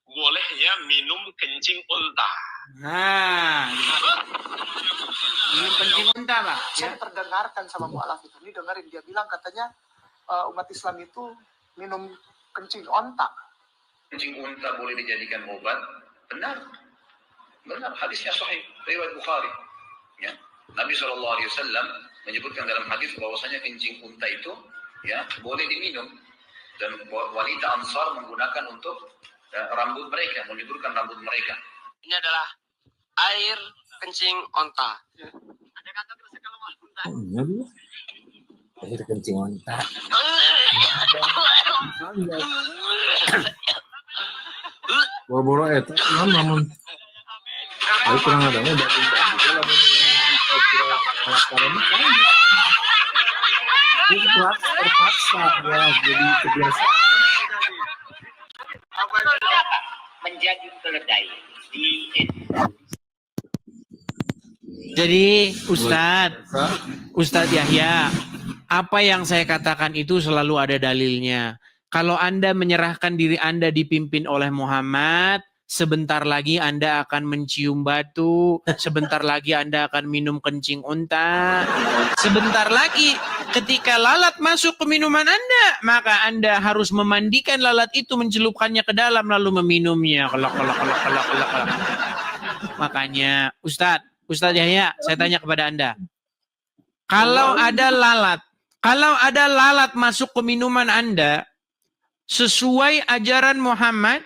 bolehnya minum kencing unta. Nah, minum kencing unta, Pak. Saya terdengarkan sama mualaf itu, ini dengerin dia bilang katanya umat Islam itu minum kencing onta. Kencing unta boleh dijadikan obat? Benar. Benar, hadisnya sahih, riwayat Bukhari. Ya. Nabi SAW menyebutkan dalam hadis bahwasanya kencing unta itu ya boleh diminum, dan wanita Ansar menggunakan untuk rambut mereka, menyuburkan rambut mereka. Ini adalah air kencing onta. Ada kata terus kalau mau onta. Iya dia. Air kencing onta. Boro-boro eta namun. Ayo kurang ada mau daging-daging terpaksa ya, jadi kebiasaan menjadi keledai di Jadi Ustadz Yahya, apa yang saya katakan itu selalu ada dalilnya. Kalau Anda menyerahkan diri Anda dipimpin oleh Muhammad, sebentar lagi Anda akan mencium batu, sebentar lagi Anda akan minum kencing unta, sebentar lagi ketika lalat masuk ke minuman Anda, maka Anda harus memandikan lalat itu, mencelupkannya ke dalam lalu meminumnya. Kelak. Makanya Ustadz Yahya, saya tanya kepada Anda. Kalau ada lalat masuk ke minuman Anda, sesuai ajaran Muhammad,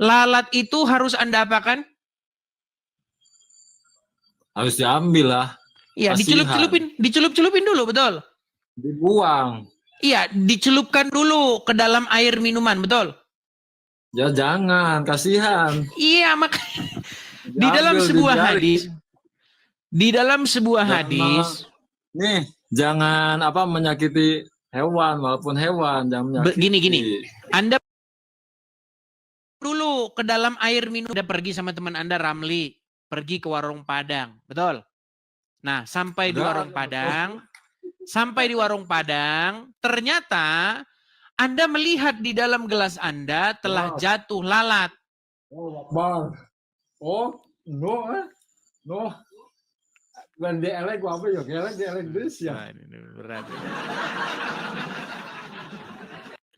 lalat itu harus Anda apakan? harus diambil lah. Iya, Kasihan. dicelup-celupin dulu, betul? Dibuang. Iya, dicelupkan dulu ke dalam air minuman, betul? Ya jangan, kasihan. Iya, makanya di Diambil, dalam sebuah dijaring. hadis, Di dalam sebuah Jangan hadis, Nih, jangan apa menyakiti hewan, walaupun hewan jangan menyakiti. gini. Anda dulu ke dalam air minum, Anda pergi sama teman Anda Ramli, pergi ke warung Padang, betul? Nah, sampai di warung Padang, ternyata Anda melihat di dalam gelas Anda telah jatuh lalat. Oh, Akbar. Oh, no. Dan dielek apa ya? Dielek Indonesia.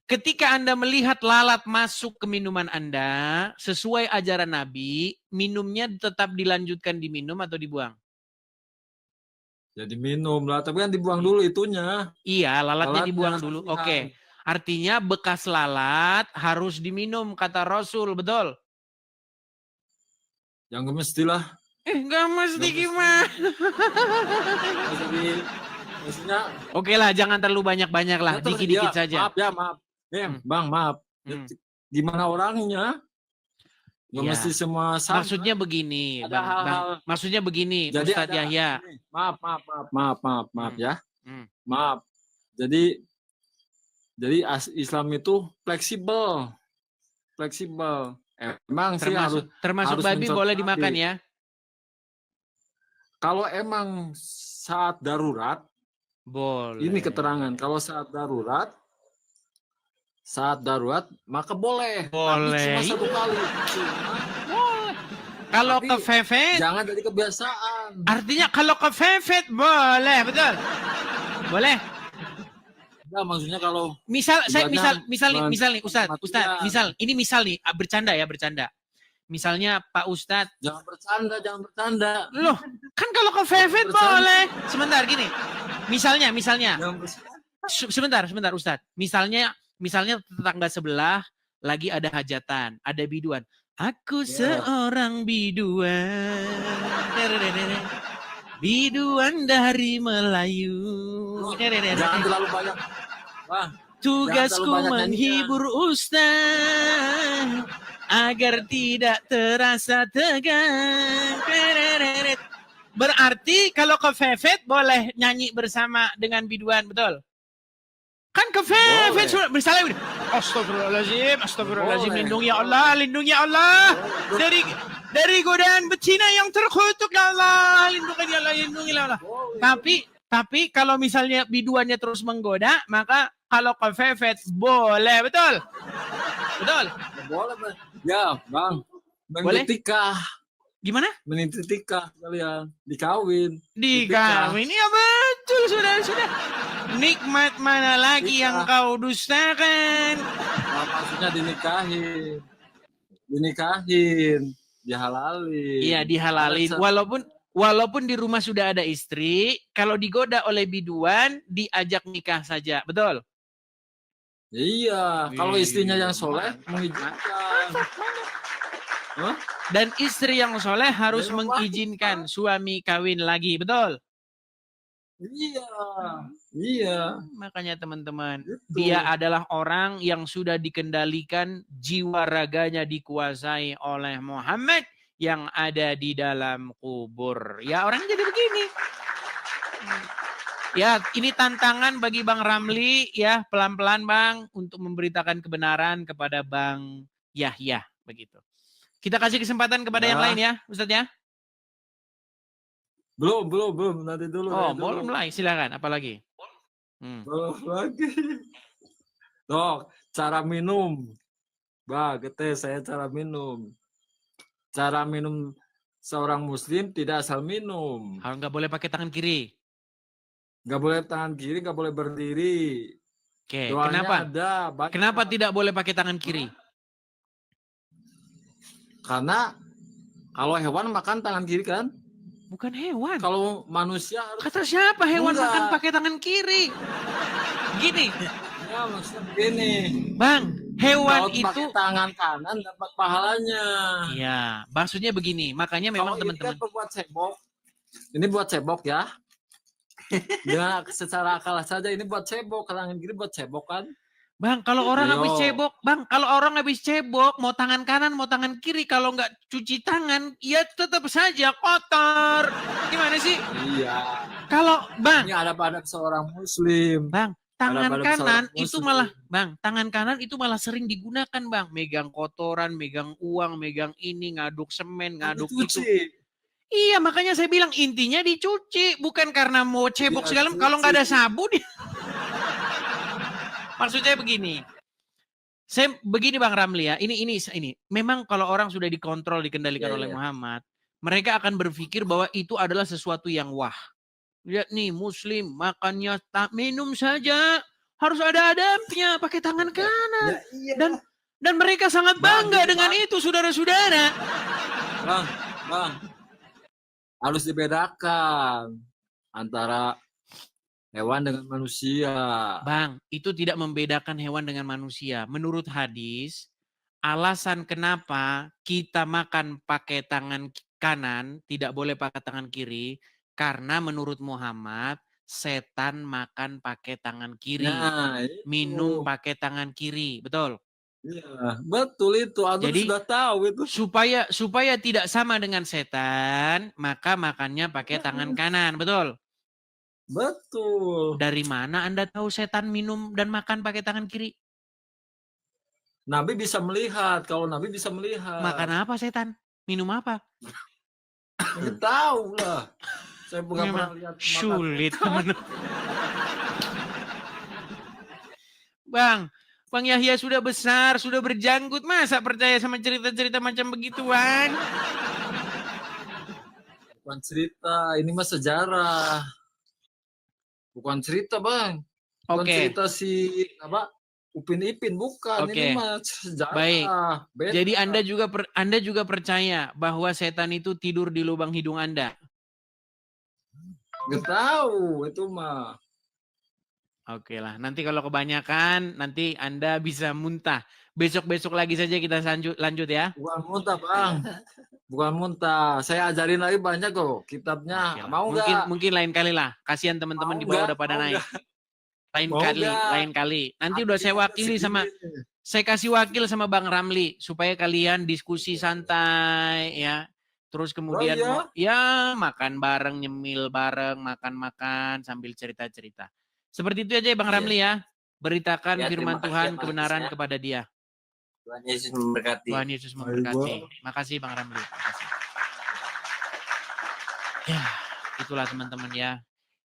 Ketika Anda melihat lalat masuk ke minuman Anda, sesuai ajaran Nabi, minumnya tetap dilanjutkan diminum atau dibuang? Ya diminum lah, tapi kan dibuang dulu itunya. Iya, lalatnya Lalatnya, dibuang dulu. Oke. Artinya bekas lalat harus diminum, kata Rasul, betul? Yang gak mestilah. Enggak mesti gimana. Jadi, maksudnya, Oke lah, jangan terlalu banyak-banyak lah, dikit-dikit saja. Maaf. Bang, maaf. Gimana orangnya? Gak Ya. mesti semua sama. Maksudnya begini, Ada hal-hal. Maksudnya begini, Jadi Ustadz Yahya. Maaf ya. Maaf. Jadi Islam itu fleksibel. Emang sih Termasuk harus babi mencontoh boleh Nabi. dimakan ya? Kalau emang saat darurat, Boleh. ini keterangan. Kalau saat darurat maka boleh. Tapi cuma satu kali. Kalau Tapi kepepet, jangan jadi kebiasaan. artinya kalau kepepet boleh, betul? Boleh. Nah, maksudnya kalau Misal ibadah nih Ustadz, kematian. ini misal nih, bercanda. Misalnya Pak Ustadz, Jangan bercanda. loh, kan kalau kepepet boleh. Sebentar gini. Misalnya, Jangan bercanda. sebentar Ustadz. Misalnya tetangga sebelah lagi ada hajatan, ada biduan. Aku seorang biduan. Biduan dari Melayu. Jangan terlalu banyak. Wah, Tugasku jangan terlalu banyak menghibur Ustaz agar tidak terasa tegang. Berarti kalau kepepet boleh nyanyi bersama dengan biduan, betul? Kan kepepet misalnya Astagfirullahaladzim, lindungi ya Allah dari godaan betina yang terkutuk ya Allah, lindungi ya Allah. Tapi kalau misalnya biduannya terus menggoda, maka kalau kepepet boleh, betul? boleh. Ya, Bang. Boleh? Menikah. Gimana? Menikah kalian, dikawin. Dikawin, ya betul, sudah. Nikmat mana lagi yang kau dustakan? Nah, maksudnya dinikahin, dihalalin. Iya, dihalalin. Walaupun di rumah sudah ada istri, kalau digoda oleh biduan, diajak nikah saja, betul? Iya, kalau istrinya yang soleh mengizinkan. Hah? Dan istri yang soleh harus mengizinkan suami kawin lagi, betul? Iya. Makanya teman-teman, Betul. dia adalah orang yang sudah dikendalikan, jiwa raganya dikuasai oleh Muhammad yang ada di dalam kubur. Ya, orang jadi begini. Ya, ini tantangan bagi Bang Ramli ya, pelan-pelan Bang, untuk memberitakan kebenaran kepada Bang Yahya, begitu. Kita kasih kesempatan kepada yang lain ya, Ustadz ya. Belum. Nanti dulu. Belum mulai, silakan. Apalagi? Belum lagi. Tuh, cara minum. Saya cara minum. Cara minum seorang muslim tidak asal minum. Nggak boleh pakai tangan kiri. Nggak boleh tangan kiri, nggak boleh berdiri. Oke, Doanya kenapa? banyak. Kenapa tidak boleh pakai tangan kiri? Karena kalau hewan makan tangan kiri kan? Bukan hewan. Kalau manusia harus. Kata siapa hewan Enggak. makan pakai tangan kiri? Gini, Ya, maksudnya begini. Bang, hewan Kalau itu pakai tangan kanan dapat pahalanya. ya, maksudnya begini. Makanya memang Kalau ini teman-teman kan buat cebok. Ini buat cebok ya. Dengan secara akal saja ini buat cebok, tangan kiri buat cebok kan? Bang, kalau orang Ayo. habis cebok, mau tangan kanan, mau tangan kiri, kalau nggak cuci tangan, ya tetap saja kotor. Gimana sih? Iya. Kalau Bang, Ini ada seorang muslim. Bang, tangan Ada kanan seorang itu muslim. malah, Bang, tangan kanan itu malah sering digunakan, Bang. Megang kotoran, megang uang, megang ini, ngaduk semen, ngaduk itu. Dicuci. Iya, makanya saya bilang intinya dicuci, bukan karena mau cebok Iya, segala. Kalau nggak ada cuci. sabun, maksudnya begini. Saya begini Bang Ramli ya. Ini. Memang kalau orang sudah dikontrol, dikendalikan Iya, oleh iya. Muhammad, mereka akan berpikir bahwa itu adalah sesuatu yang wah. Lihat nih, Muslim makannya tak minum saja harus ada adabnya, pakai tangan kanan. Ya, iya. Dan mereka sangat bangga dengan itu, saudara-saudara. Bang. Harus dibedakan antara hewan dengan manusia. Bang, itu tidak membedakan hewan dengan manusia. Menurut hadis, alasan kenapa kita makan pakai tangan kanan, tidak boleh pakai tangan kiri, karena menurut Muhammad, setan makan pakai tangan kiri. Nah, itu. Minum pakai tangan kiri, betul? Iya, betul itu. Antum Jadi, sudah tahu itu. supaya tidak sama dengan setan, maka makannya pakai tangan kanan, betul? Betul. Dari mana Anda tahu setan minum dan makan pakai tangan kiri? Nabi bisa melihat. Kalau Nabi bisa melihat. Makan apa setan? Minum apa? Nggak tahu lah. Saya bukan Memang pernah lihat. sulit teman. Bang Yahya sudah besar, sudah berjanggut, masa percaya sama cerita-cerita macam begituan? Bukan cerita, ini mah sejarah. Bukan cerita, Bang. Bukan Oke. cerita si Upin Ipin, bukan. Oke. Ini mah sejarah. Baik. Beda. Jadi Anda juga percaya bahwa setan itu tidur di lubang hidung Anda? Nggak tahu, itu mah. Oke lah, nanti kalau kebanyakan, nanti Anda bisa muntah. Besok-besok lagi saja kita lanjut ya. Bukan muntah, Bang. Bukan muntah. Saya ajarin lagi banyak kok kitabnya. Oke lah. Mau nggak? Mungkin lain kali lah. Kasihan teman-teman di bawah udah pada naik. Lain kali. Nanti udah saya wakili sama, saya kasih wakil sama Bang Ramli supaya kalian diskusi santai ya. Terus kemudian ya makan bareng, nyemil bareng, makan-makan sambil cerita-cerita. Seperti itu aja ya Bang Ramli ya. Beritakan Ya, firman terima kasih Tuhan, ya, Mas, kebenaran ya. kepada dia. Tuhan Yesus memberkati. Tuhan Yesus memberkati. Makasih Bang Ramli. Makasih. Ya, itulah teman-teman ya.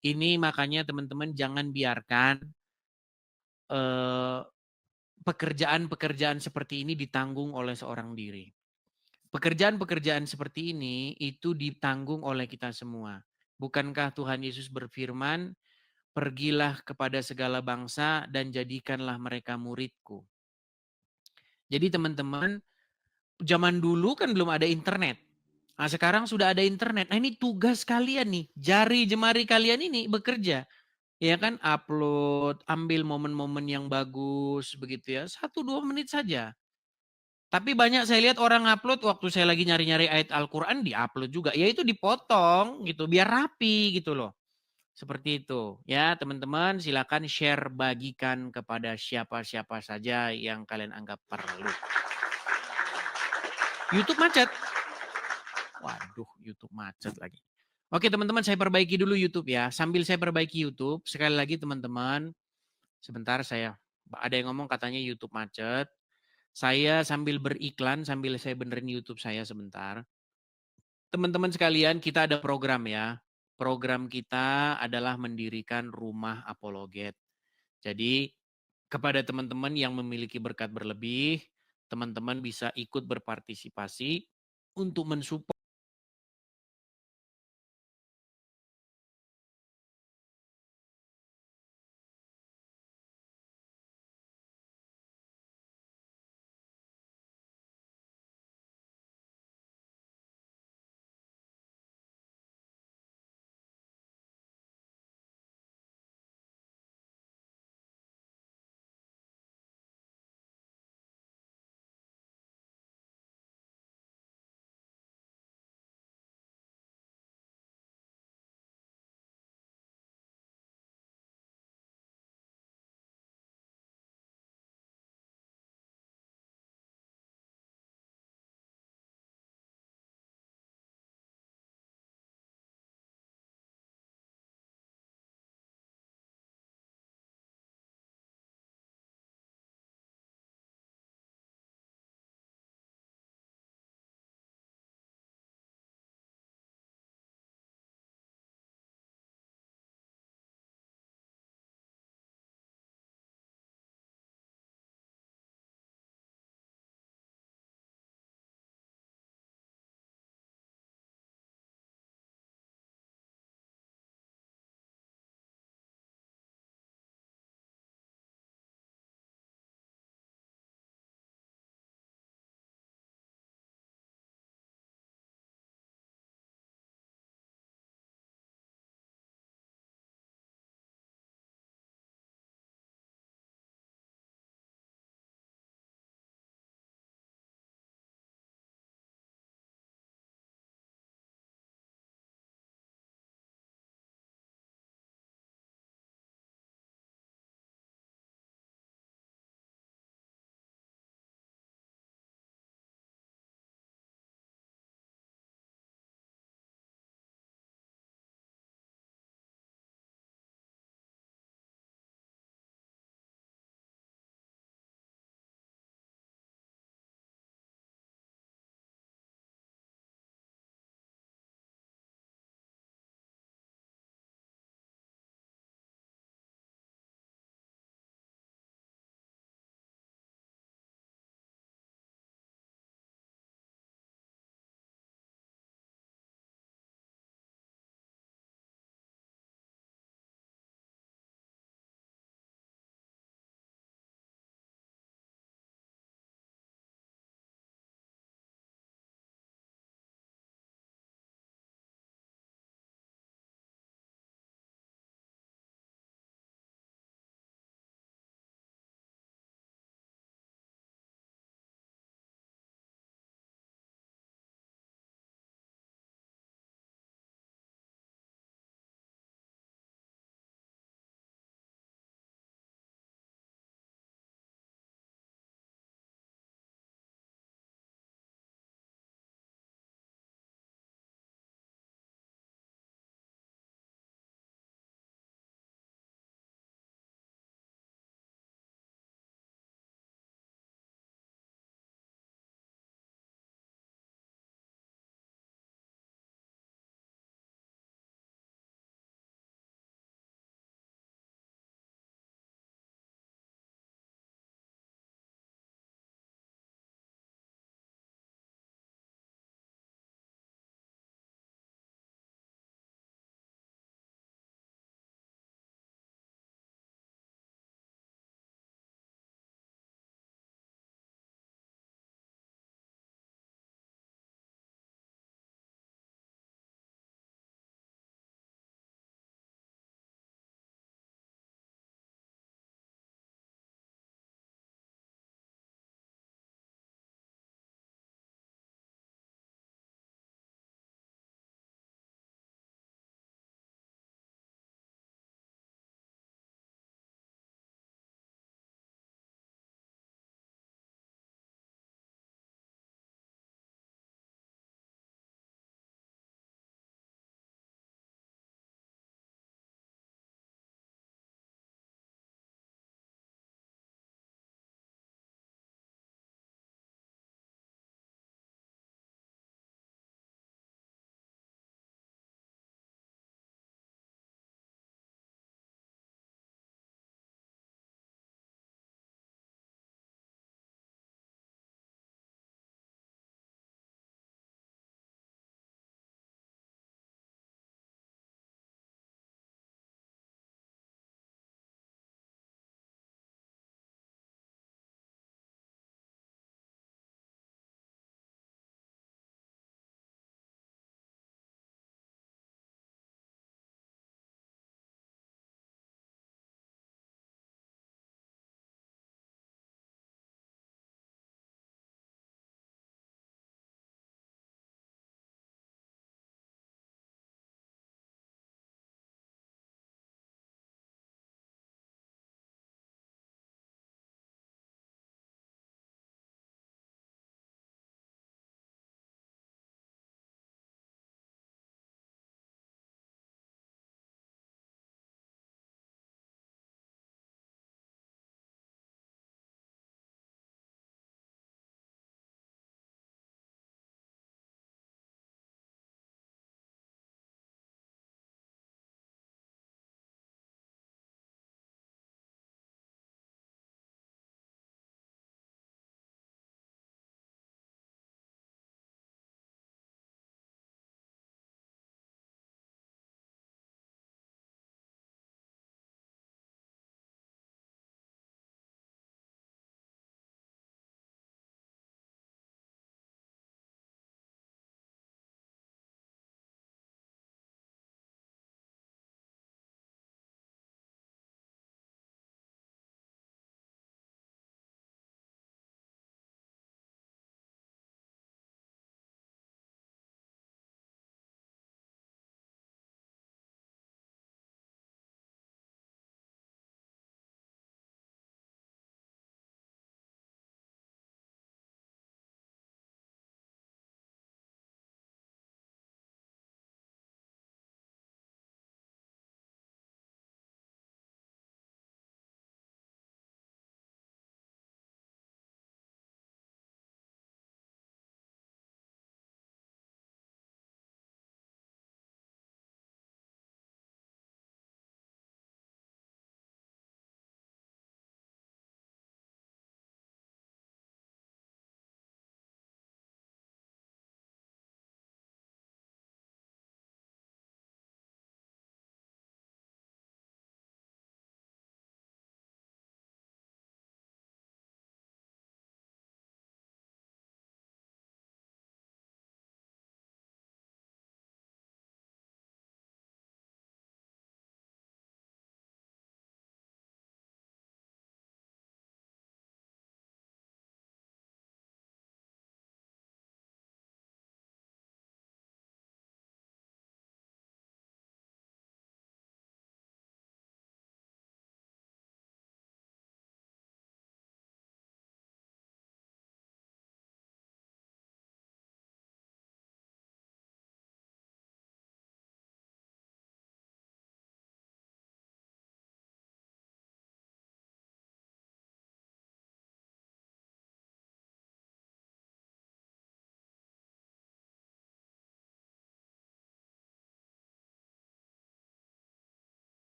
Ini makanya teman-teman jangan biarkan pekerjaan-pekerjaan seperti ini ditanggung oleh seorang diri. Pekerjaan-pekerjaan seperti ini itu ditanggung oleh kita semua. Bukankah Tuhan Yesus berfirman, pergilah kepada segala bangsa dan jadikanlah mereka muridku. Jadi teman-teman, zaman dulu kan belum ada internet. Nah sekarang sudah ada internet. Nah ini tugas kalian nih, jari jemari kalian ini bekerja. Ya kan, upload, ambil momen-momen yang bagus begitu ya. 1-2 menit saja. Tapi banyak saya lihat orang upload waktu saya lagi nyari-nyari ayat Al-Quran di-upload juga. Ya itu dipotong gitu, biar rapi gitu loh. Seperti itu. Ya teman-teman silakan share, bagikan kepada siapa-siapa saja yang kalian anggap perlu. YouTube macet. Waduh, YouTube macet lagi. Oke teman-teman, saya perbaiki dulu YouTube ya. Sambil saya perbaiki YouTube, sekali lagi teman-teman, sebentar ada yang ngomong katanya YouTube macet. Saya sambil beriklan, sambil saya benerin YouTube saya sebentar. Teman-teman sekalian, kita ada program ya. Program kita adalah mendirikan rumah apologet. Jadi kepada teman-teman yang memiliki berkat berlebih, teman-teman bisa ikut berpartisipasi untuk mensupport